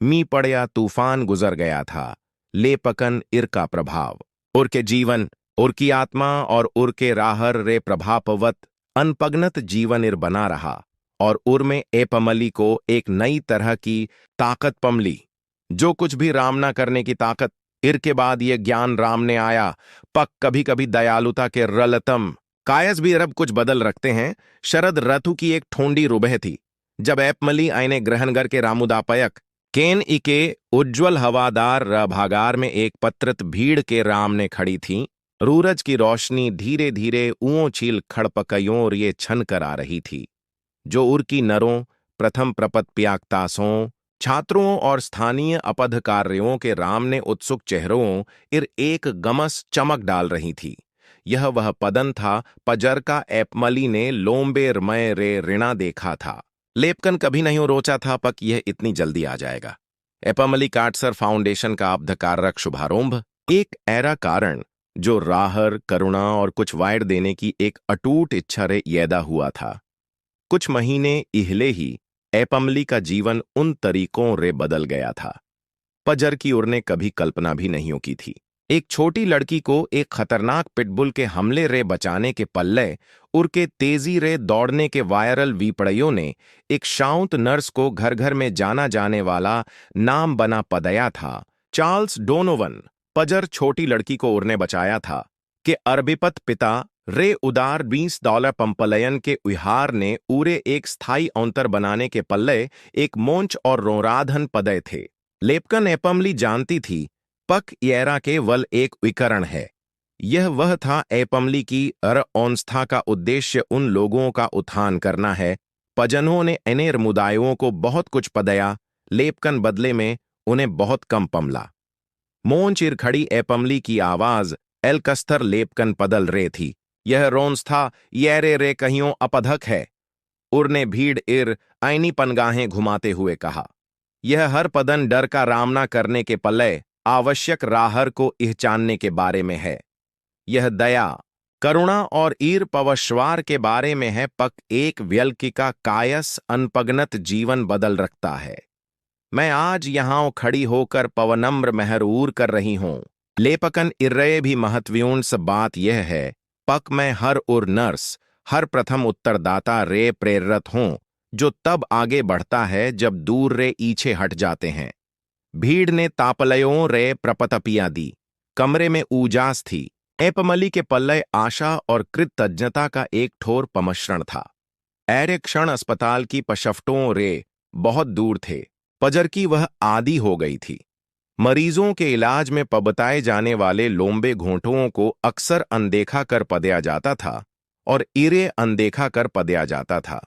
मी पड़या तूफान गुजर गया था। लेपकन इर का प्रभाव उर के जीवन, उर की आत्मा और उर के राहर रे प्रभापवत अनपगनत जीवन इर बना रहा और उर में एपमली को एक नई तरह की ताकत पमली, जो कुछ भी राम ना करने की ताकत। इर के बाद ये ज्ञान राम ने आया पक कभी कभी दयालुता के रलतम कायस भी रब कुछ बदल रखते हैं। शरद रथु की एक ठोंडी रुबह थी जब एपमली आईने ग्रहणगर के रामुदापयक केन इके उज्ज्वल हवादार भागार में एक पत्रित भीड़ के राम ने खड़ी थी। रूरज की रोशनी धीरे धीरे ऊंओ छील खड़पकयों और ये छन कर आ रही थी, जो उर की नरों प्रथम प्रपत प्याक्तासों छात्रों और स्थानीय अपधकार्यों के राम ने उत्सुक चेहरों इर एक गमस चमक डाल रही थी। यह वह पदन था पजर का एपमली ने लोम्बेरमय रे ऋणा देखा था। लेपकन कभी नहीं रोचा था पक यह इतनी जल्दी आ जाएगा। एपमली काटसर फाउंडेशन का अपधकारक शुभारंभ एक ऐरा कारण जो राहर करुणा और कुछ वायर देने की एक अटूट इच्छा रे यदा हुआ था। कुछ महीने इहले ही एपमली का जीवन उन तरीकों रे बदल गया था पजर की उर ने कभी कल्पना भी नहीं की थी। एक छोटी लड़की को एक खतरनाक पिटबुल के हमले रे बचाने के पल्ले उर के तेजी रे दौड़ने के वायरल वीपड़ियों ने एक शाउंत नर्स को घर घर में जाना जाने वाला नाम बना पदया था। चार्ल्स डोनोवन पजर छोटी लड़की को उरने बचाया था कि अरबिपत पिता रे उदार $20 पंपलयन के उहार ने उरे एक स्थायी औंतर बनाने के पल्ले एक मोंच और रोराधन पदय थे। लेपकन एपमली जानती थी पक येरा के वल एक विकरण है। यह वह था एपमली की औंस्था का उद्देश्य उन लोगों का उत्थान करना है। पजनों ने अनेर मुदायों को बहुत कुछ पदया, लेपकन बदले में उन्हें बहुत कम पमला। मोंच इर खड़ी एपमली की आवाज एलकस्तर लेपकन पदल रे थी। यह रोंस था येरे रे कहियों अपधक है। उर ने भीड़ इर ऐनी पनगाहें घुमाते हुए कहा। यह हर पदन डर का रामना करने के पल्ले आवश्यक राहर को इहचानने के बारे में है। यह दया करुणा और ईर पवश्वार के बारे में है। पक एक व्यल्कि का कायस अनपगनत जीवन बदल रखता है। मैं आज यहां खड़ी होकर पवनम्र महरूर कर रही हूं। लेपकन इर्रये भी महत्वपूर्ण स बात यह है पक मैं हर उर नर्स हर प्रथम उत्तरदाता रे प्रेरित हूं जो तब आगे बढ़ता है जब दूर रे पीछे हट जाते हैं। भीड़ ने तापलयों रे प्रपतपियां दी। कमरे में ऊजास थी। एपमली के पल्ले आशा और कृतज्ञता का एक ठोर पमश्रण था। ऐरे क्षण अस्पताल की पशफ्टों रे बहुत दूर थे। पजर की वह आदी हो गई थी। मरीजों के इलाज में पबताए जाने वाले लोम्बे घोंटुओं को अक्सर अनदेखा कर पदया जाता था और इरे अनदेखा कर पदया जाता था।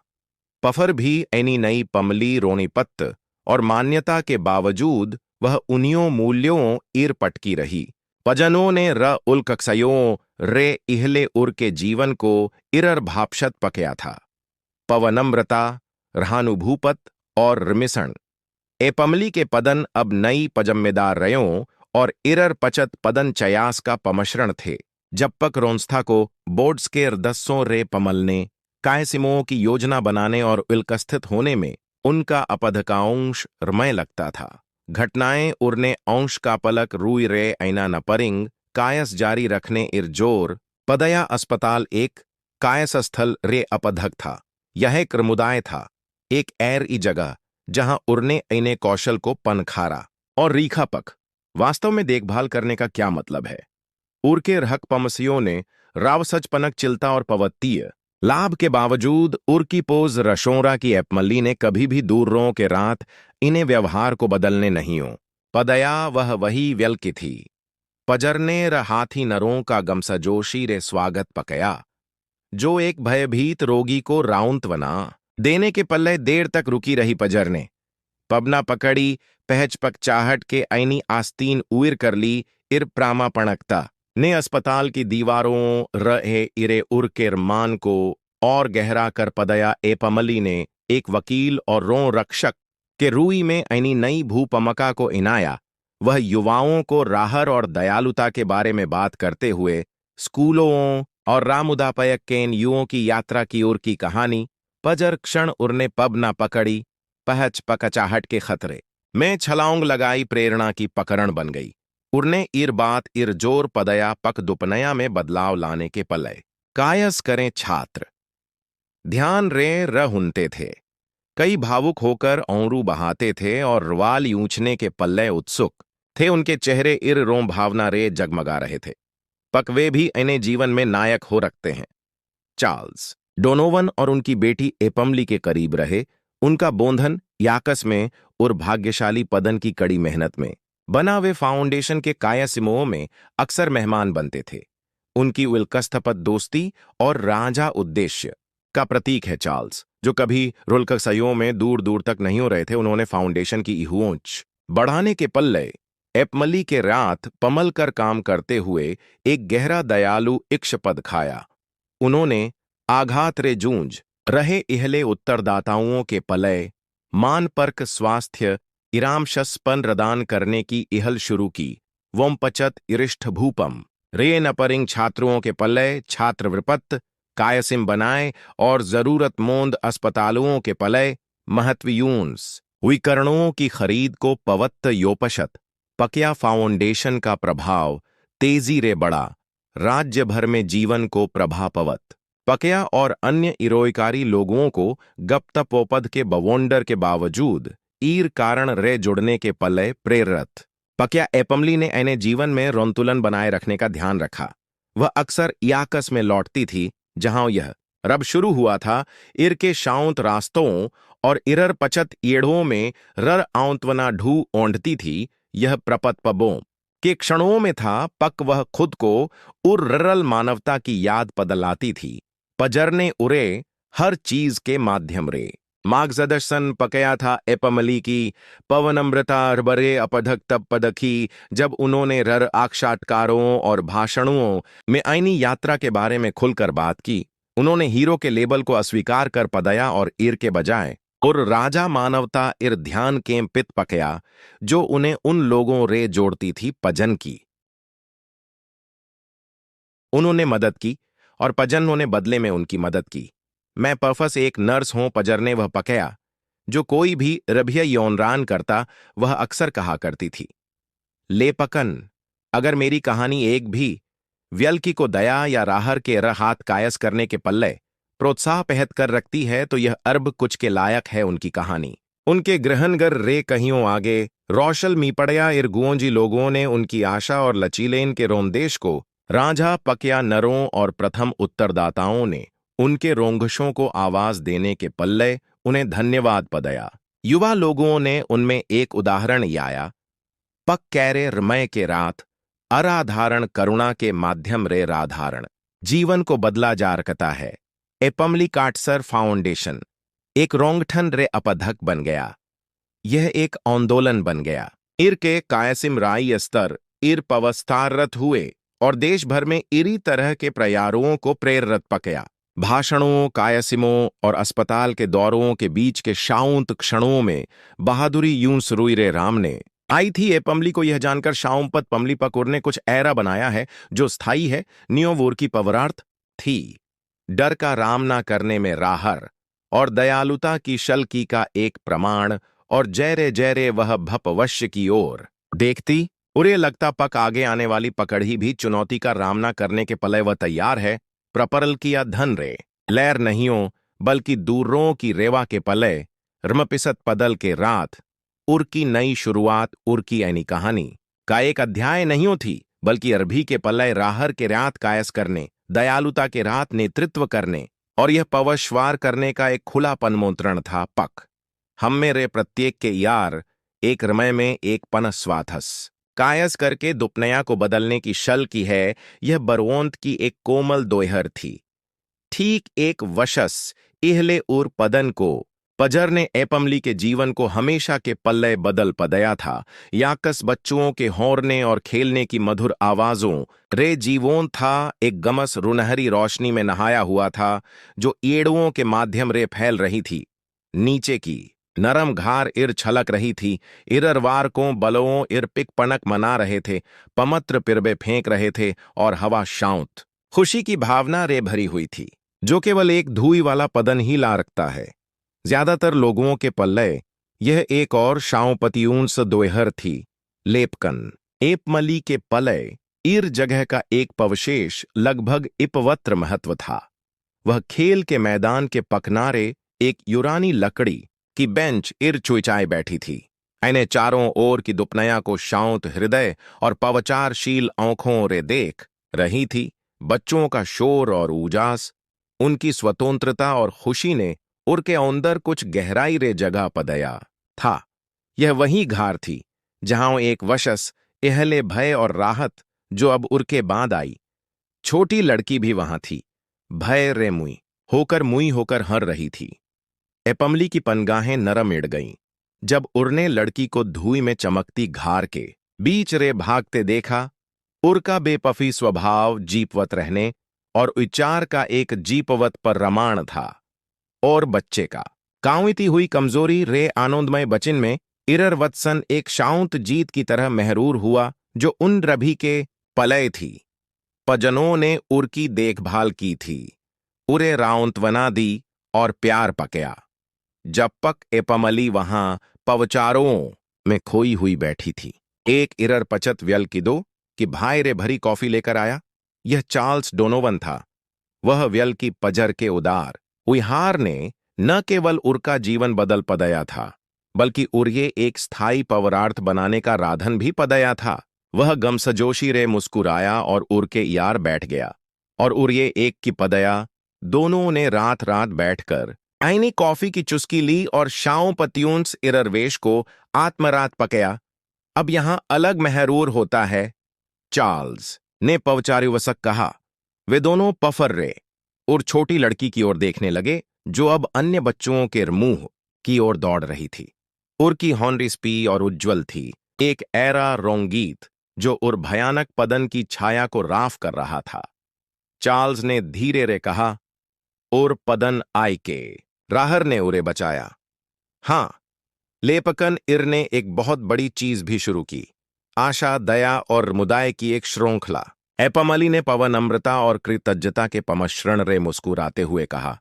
पफर भी ऐनी नई पमली रोनीपत्त और मान्यता के बावजूद वह उन्हीं मूल्यों इर पटकी रही। पजनों ने र उल्कक्सयों रे इहले उर के जीवन को इरर भापशत पकया था। पवनम्रता रहानुभूपत और रिमिसण एपमली के पदन अब नई पजम्मेदार रयों और इरर पचत पदन चयास का पमश्रण थे। जब पक रोंस्था को बोर्ड्स के दस्सों रे पमलने कायसिमों की योजना बनाने और उल्कस्थित होने में उनका अपधकांश रमय लगता था। घटनाएं उरने अंश का पलक रूई रे ऐना नपरिंग कायस जारी रखने इरजोर पदया अस्पताल एक कायस स्थल रे अपधक था। यह एक समुदाय था, एक एर ई जगह जहां उरने ऐने कौशल को पनखारा और रीखा पक। वास्तव में देखभाल करने का क्या मतलब है? उर के रहक पमसियों ने रावसच पनक चिलता और पवत्तीय लाभ के बावजूद उर की पोज रशोरा की एपमली ने कभी भी दूर रो के रात इन्हें व्यवहार को बदलने नहीं हो। पदया वह वही व्यल की थी। पजरने र हाथी नरों का गमसजोशी रे स्वागत पकया जो एक भयभीत रोगी को राउंतवना देने के पल्ले देर तक रुकी रही। पजरने पबना पकड़ी पहच पक चाहट के ऐनी आस्तीन उइर कर ली। इर प्रामा पणकता ने अस्पताल की दीवारों रहे इरे उर के मान को और गहरा कर पदया एपमली ने एक वकील और रो रक्षक के रूई में ऐनी नई भूपमका को इनाया। वह युवाओं को राहर और दयालुता के बारे में बात करते हुए स्कूलों और रामुदापयक केन युओं की यात्रा की ओर की कहानी। पजर क्षण उरने पब ना पकड़ी पहच पकचाहट के खतरे में छलांग लगाई प्रेरणा की पकड़ बन गई। उरने इर बात इर जोर पदया पक दुपनया में बदलाव लाने के पलय कायस करें छात्र ध्यान रे रहुनते थे। कई भावुक होकर औरू बहाते थे और रवाल यूंचने के पल्ले उत्सुक थे। उनके चेहरे इर रोम भावना रे जगमगा रहे थे। पक वे भी इन्हें जीवन में नायक हो रखते हैं। चार्ल्स डोनोवन और उनकी बेटी एपमली के करीब रहे। उनका बोंधन याकस में और भाग्यशाली पदन की कड़ी मेहनत में बना वे फाउंडेशन के कायासिमों में अक्सर मेहमान बनते थे। उनकी उल्कस्थपत दोस्ती और राजा उद्देश्य का प्रतीक है चार्ल्स, जो कभी रुल्कसयों में दूर दूर तक नहीं हो रहे थे। उन्होंने फाउंडेशन की इहुओंच बढ़ाने के पल्ले एपमली के रात पमल कर काम करते हुए एक गहरा दयालु इक्षपद खाया। उन्होंने आघात रे जूंझ रहे इहले उत्तरदाताओं के पलय मानपर्क स्वास्थ्य इरामशस्पन प्रदान करने की इहल शुरू की। वोमपचत इरिष्ठ भूपम रे नपरिंग छात्रों के पलय छात्रवृपत्त कायसिम बनाए और जरूरतमंद अस्पतालों के पलय महत्वयूंस विकरणों की खरीद को पवत्त योपशत। पकिया फाउंडेशन का प्रभाव तेजी रे बढ़ा। राज्य भर में जीवन को प्रभापवत पकिया और अन्य इरोयकारी लोगों को गप्तपोपद के बवोंडर के बावजूद ईर कारण रे जुड़ने के पल्ले प्रेरित। पकिया एपमली ने ऐने जीवन में रोंतुलन बनाए रखने का ध्यान रखा। वह अक्सर याकस में लौटती थी जहां यह रब शुरू हुआ था। इर के शांत रास्तों और इरर पचत येड़ों में रर आंतवना ढू ओंढती थी। यह प्रपत पबों के क्षणों में था। पक वह खुद को उर ररल मानवता की याद पदलाती थी। पजरने उरे हर चीज के माध्यम रे मार्गदर्शन पकया था एपमली की पवनम्रता बरे अपधक तब पदखी जब उन्होंने रर साक्षात्कारों और भाषणों में आईनी यात्रा के बारे में खुलकर बात की। उन्होंने हीरो के लेबल को अस्वीकार कर पदया और ईर के बजाय और राजा मानवता इर ध्यान के पित पकया जो उन्हें उन लोगों रे जोड़ती थी पजन की। उन्होंने मदद की और पजन ने बदले में उनकी मदद की। मैं पफस एक नर्स हूं पजरने वह पकया जो कोई भी रभिया यौनरान करता वह अक्सर कहा करती थी। लेपकन अगर मेरी कहानी एक भी व्यल्की को दया या राहर के हाथ कायस करने के पल्ले प्रोत्साह पहत कर रखती है तो यह अर्ब कुछ के लायक है उनकी कहानी। उनके ग्रहणगर रे कहियों आगे रोशल मीपड़या इर गुओंजी लोगों ने उनकी आशा और लचीलेन के रोंदेश को रांझा पकया नरों और प्रथम उत्तरदाताओं ने उनके रोंगशों को आवाज देने के पल्ले उन्हें धन्यवाद पदया। युवा लोगों ने उनमें एक उदाहरण याया पक कैरे रमय के रात अराधारण करुणा के माध्यम रे राधारण जीवन को बदला जा रखता है। एपमली काटसर फाउंडेशन एक रोंगठन रे अपधक बन गया। यह एक आंदोलन बन गया। इर के कायसिम राई स्तर इर पवस्थारत हुए और देश भर में इरी तरह के प्रयारों को प्रेरित पकया। भाषणों, कायसिमों और अस्पताल के दौरों के बीच के शांत क्षणों में बहादुरी यूं सुरुई रे राम ने आई थी। एपमली को यह जानकर शाउमपत पमली पकुर ने कुछ ऐरा बनाया है जो स्थायी है। नियोवोर की पवरार्थ थी डर का राम ना करने में राहर और दयालुता की शल्की का एक प्रमाण और जैरे जैरे वह भपवश्य की ओर देखती उरे लगता पक आगे आने वाली पकड़ी भी चुनौती का रामना करने के पले वह तैयार है। प्रपरल किया धन रे लैर नहियों बल्कि दूरों की रेवा के पले रमपिसत पदल के रात उर की नई शुरुआत उर की ऐनी कहानी का एक अध्याय नहीं थी बल्कि अरभी के पल्ले राहर के रात कायस करने दयालुता के रात नेतृत्व करने और यह पवश्वार करने का एक खुला पनमोत्रण था। पक हम में रे प्रत्येक के यार एक रमय में एक पनस्वाथस कायस करके दुपनया को बदलने की शल की है। यह बरवोंत की एक कोमल दोहर थी। ठीक एक वशस इहले उर पदन को पजर ने एपमली के जीवन को हमेशा के पल्ले बदल पदया था। याकस बच्चों के होरने और खेलने की मधुर आवाजों रे जीवों था एक गमस रुनहरी रोशनी में नहाया हुआ था जो एड़ुओं के माध्यम रे फैल रही थी। नीचे की नरम घार इर छलक रही थी। इररवार को बलों इर पिक पनक मना रहे थे, पमत्र पिरबे फेंक रहे थे और हवा शांत खुशी की भावना रे भरी हुई थी जो केवल एक धुई वाला पदन ही ला रखता है। ज्यादातर लोगों के पल्ले यह एक और शाओपतियूंस दोहर थी। लेपकन एपमली के पले इर जगह का एक पवशेष लगभग इपवत्र महत्व था। वह खेल के मैदान के पकनारे एक यूरानी लकड़ी की बेंच इर चुचाए बैठी थी। इन्हें चारों ओर की दुपनया को शांत हृदय और पवचारशील आंखों रे देख रही थी। बच्चों का शोर और उजास उनकी स्वतंत्रता और खुशी ने उर के अंदर कुछ गहराई रे जगह पदया था। यह वही घार थी जहां एक वशस एहले भय और राहत जो अब उर के बाद आई। छोटी लड़की भी वहां थी, भय रे मुई होकर हर रही थी। एपमली की पनगाहें नरम इड़ गईं जब उर ने लड़की को धुई में चमकती घार के बीच रे भागते देखा। उर का बेपफी स्वभाव जीपवत रहने और उच्चार का एक जीपवत पर रमाण था और बच्चे का कांविती हुई कमजोरी रे आनंदमय बचिन में इरर वत्सन एक शांत जीत की तरह महरूर हुआ जो उन रभी के पलय थी। पजनों ने उर की देखभाल की थी, उरे राउंतवना दी और प्यार पकया। जब पक एपमली वहां पवचारों में खोई हुई बैठी थी, एक इरर पचत व्यल की दो कि भाई रे भरी कॉफी लेकर आया। यह चार्ल्स डोनोवन था। वह व्यल की पजर के उदार उइहार ने न केवल उर का जीवन बदल पदया था बल्कि उर्ये एक स्थायी पवरार्थ बनाने का राधन भी पदया था। वह गमसजोशी रे मुस्कुराया और उर के यार बैठ गया और उर्ये एक की पदया। दोनों ने रात रात बैठकर आईनी कॉफी की चुस्की ली और शाओ पत्यूंस इररवेश को आत्मरात पकया। अब यहां अलग महरूर होता है, चार्ल्स ने पवचारिवसक कहा। वे दोनों पफर रे और छोटी लड़की की ओर देखने लगे जो अब अन्य बच्चों के मुंह की ओर दौड़ रही थी। उर की हॉर्नरिस्पी और उज्ज्वल थी, एक ऐरा रोंगीत जो उर भयानक पदन की छाया को राफ कर रहा था। चार्ल्स ने धीरे रे कहा, उर पदन आय के। राहर ने उरे बचाया। हां, लेपकन इर ने एक बहुत बड़ी चीज भी शुरू की, आशा, दया और मुदाय की एक श्रृंखला। एपमली ने पवन अम्रता और कृतज्ञता के पमश्रण रे मुस्कुराते हुए कहा,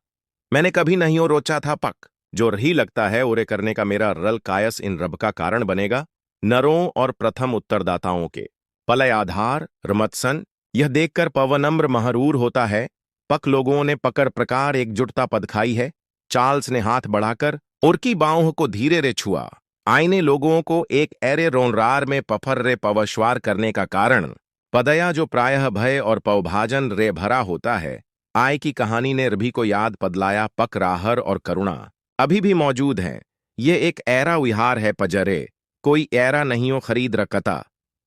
मैंने कभी नहीं रोचा था पक, जो रही लगता है उरे करने का मेरा रल कायस इन रब का कारण बनेगा। नरों और प्रथम उत्तरदाताओं के पलय आधार रमत्सन, यह देखकर पवनम्र महरूर होता है। पक लोगों ने पकड़ प्रकार एकजुटता पद खाई है। चार्ल्स ने हाथ बढ़ाकर उर्की बाहों को धीरे रे छुआ। आईने लोगों को एक ऐरे रोनरार में पफर रे पवश्वार करने का कारण पदया जो प्रायः भय और पवभाजन रे भरा होता है। आय की कहानी ने रभी को याद पदलाया। पक, राहर और करुणा अभी भी मौजूद हैं। ये एक ऐरा विहार है पजरे, कोई ऐरा नहीं हो खरीद रकता।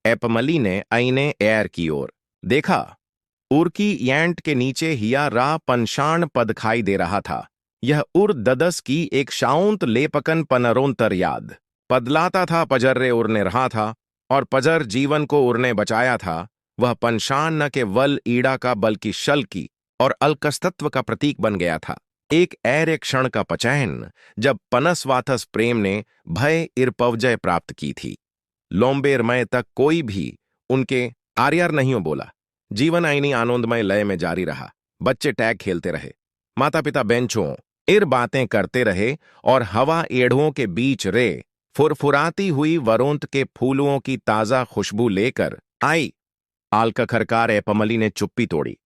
एपमली ने आईने एर की ओर देखा। उर्की यैंट के नीचे हिया रा पंशाण पद खाई दे रहा था। यह उर ददस की एक शाउंत लेपकन पनरोंतर याद पदलाता था। पजर्रे उड़ने रहा था और पजर जीवन को उड़ने बचाया था। वह पंशान न के वल ईड़ा का बल्कि शल की और अलकस्तत्व का प्रतीक बन गया था। एक ऐरे क्षण का पचैन जब पनसवाथस प्रेम ने भय इरपवजय प्राप्त की थी। लोम्बेरमय तक कोई भी उनके आर्यार नहीं हो बोला। जीवन आईनी आनंदमय लय में जारी रहा। बच्चे टैग खेलते रहे, माता पिता बेंचों इर बातें करते रहे और हवा एढ़ों के बीच रे फुरफुराती हुई वरोंत के फूलों की ताजा खुशबू लेकर आई। आलकखरकार एपमली ने चुप्पी तोड़ी।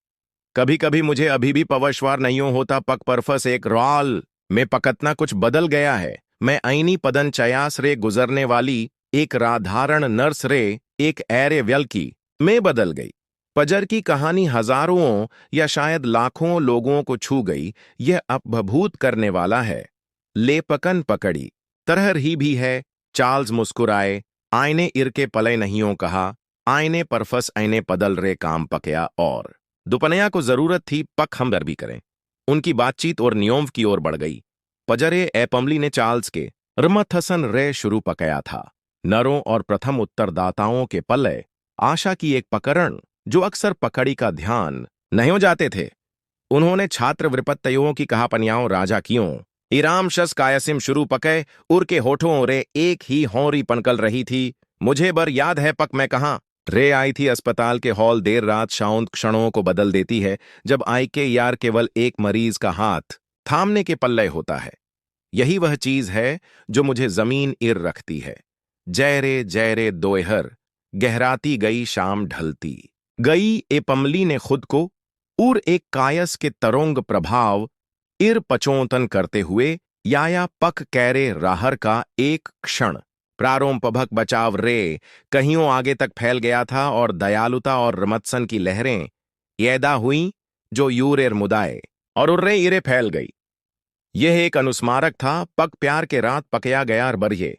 कभी कभी मुझे अभी भी पवशवार नहीं होता पक, परफस एक रॉल में पकतना कुछ बदल गया है। मैं आईनी पदन चयास रे गुजरने वाली एक राधारण नर्स रे एक ऐरे व्यल की में बदल गई। पजर की कहानी हजारों या शायद लाखों लोगों को छू गई। यह अपभूत करने वाला है। लेपकन पकड़ी तरह ही भी है। चार्ल्स मुस्कुराए। आईने इर के पले नहींओ कहा, आईने परफस आईने पदल रे काम पकया और दुपनया को जरूरत थी पक हम दर भी करें। उनकी बातचीत और नियोम की ओर बढ़ गई। पजरे एपमली ने चार्ल्स के रमथसन रे शुरू पकया था। नरों और प्रथम उत्तरदाताओं के पल्ले आशा की एक पकड़न जो अक्सर पकड़ी का ध्यान नहीं हो जाते थे। उन्होंने छात्र विपत्तयों की कहापनियाओं राजा कियों इराम शस कायसिम शुरू पके। उर के होठों रे एक ही होरी पनकल रही थी। मुझे बर याद है पक, मैं कहाँ रे आई थी अस्पताल के हॉल। देर रात शाउंत क्षणों को बदल देती है जब आई के यार केवल एक मरीज का हाथ थामने के पल्ले होता है। यही वह चीज है जो मुझे जमीन इर रखती है। जय रे दोहर गहराती गई शाम ढलती गई। एपमली ने खुद को उर एक कायस के तरोंग प्रभाव इर पचोतन करते हुए याया पक कैरे राहर का एक क्षण प्रारोंपभक बचाव रे कहीं आगे तक फैल गया था और दयालुता और रमत्सन की लहरें यैदा हुई जो यूरेर मुदाए और उर्रे इरे फैल गई। यह एक अनुस्मारक था। पक प्यार के रात पकया गया बरिये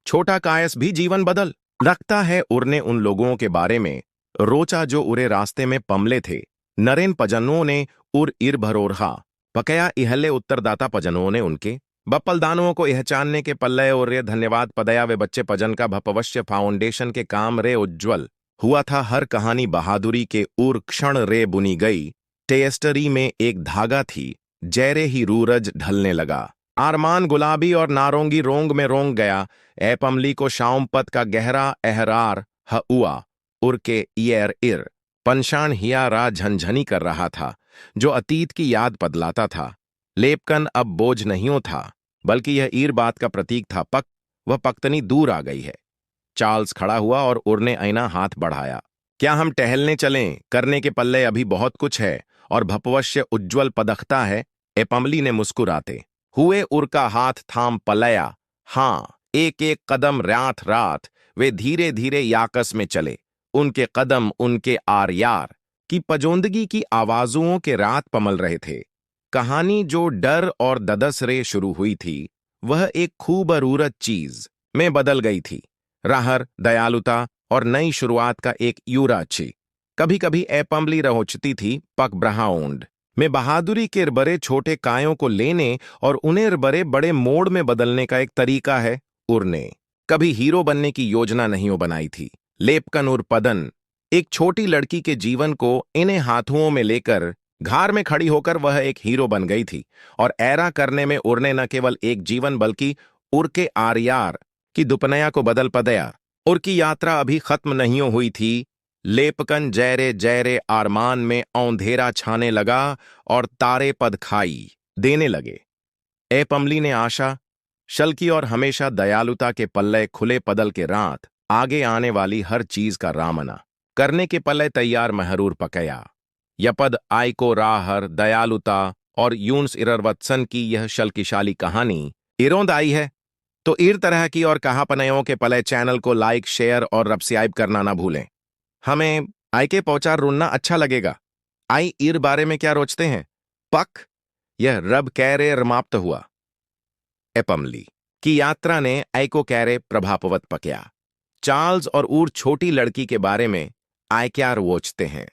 छोटा कायस भी जीवन बदल लगता है। उरने उन लोगों के बारे में रोचा जो उरे रास्ते में पमले थे। नरेन पजनों ने उर इर भरोरहा पकया इहले उत्तरदाता पजनों ने उनके बप्पलदानों को यहचानने के पल्ले और रे धन्यवाद पदया वे बच्चे पजन का भपवश्य फाउंडेशन के काम रे उज्ज्वल हुआ था। हर कहानी बहादुरी के उर क्षण रे बुनी गई। टेस्टरी में एक धागा थी। जैरे ही रूरज ढलने लगा। आरमान गुलाबी और नारोंगी रोंग में रोंग गया। एपमली को शाउमपत का गहरा एहरार हुआ। उर के ईयर इर पंशान हिया रा झंझनी कर रहा था जो अतीत की याद पदलाता था। लेपकन अब बोझ नहीं था बल्कि यह ईर बात का प्रतीक था। पक, वह पक्तनी दूर आ गई है। चार्ल्स खड़ा हुआ और उर ने आईना हाथ बढ़ाया। क्या हम टहलने चलें? करने के पल्ले अभी बहुत कुछ है और भपवश्य उज्ज्वल पदखता है। एपमली ने मुस्कुराते हुए उर का हाथ थाम पलया। हां, एक एक कदम रात रात वे धीरे धीरे याकस में चले। उनके कदम उनके आर-यार की पजोंदगी की आवाजों के रात पमल रहे थे। कहानी जो डर और ददस रे शुरू हुई थी वह एक खूबसूरत चीज में बदल गई थी। राहर, दयालुता और नई शुरुआत का एक यूरा अच्छी। कभी कभी एपमली रहोचती थी पक ब्रहाउंड में बहादुरी के बड़े छोटे कायों को लेने और उन्हें बड़े बड़े मोड़ में बदलने का एक तरीका है। उर्ने कभी हीरो बनने की योजना नहीं बनाई थी। लेपकन और पदन एक छोटी लड़की के जीवन को इन्हें हाथों में लेकर घार में खड़ी होकर वह एक हीरो बन गई थी। और ऐरा करने में उर्ने न केवल एक जीवन बल्कि उर के आर्यार की दुपनया को बदल पदया। उर की यात्रा अभी खत्म नहीं हुई थी। लेपकन जैरे जैरे आरमान में औंधेरा छाने लगा और तारे पद खाई देने लगे। ए पमली ने आशा शल्की और हमेशा दयालुता के पल्ले खुले पदल के रात आगे आने वाली हर चीज का रामना करने के पल्ले तैयार महरूर पकया। यपद आयको राहर दयालुता और यून्स इरवत्सन की यह शल्किशाली कहानी इरोंद आई है तो ईर तरह की और कहापनयों के पले चैनल को लाइक शेयर और सब्सक्राइब करना ना भूलें। हमें आई के पौचार रुनना अच्छा लगेगा। आई ईर बारे में क्या रोचते हैं पक यह रब कैरे रमाप्त हुआ। एपमली की यात्रा ने ऐको कैरे प्रभापवत पकया। चार्ल्स और ऊर छोटी लड़की के बारे में आय क्या रोचते हैं।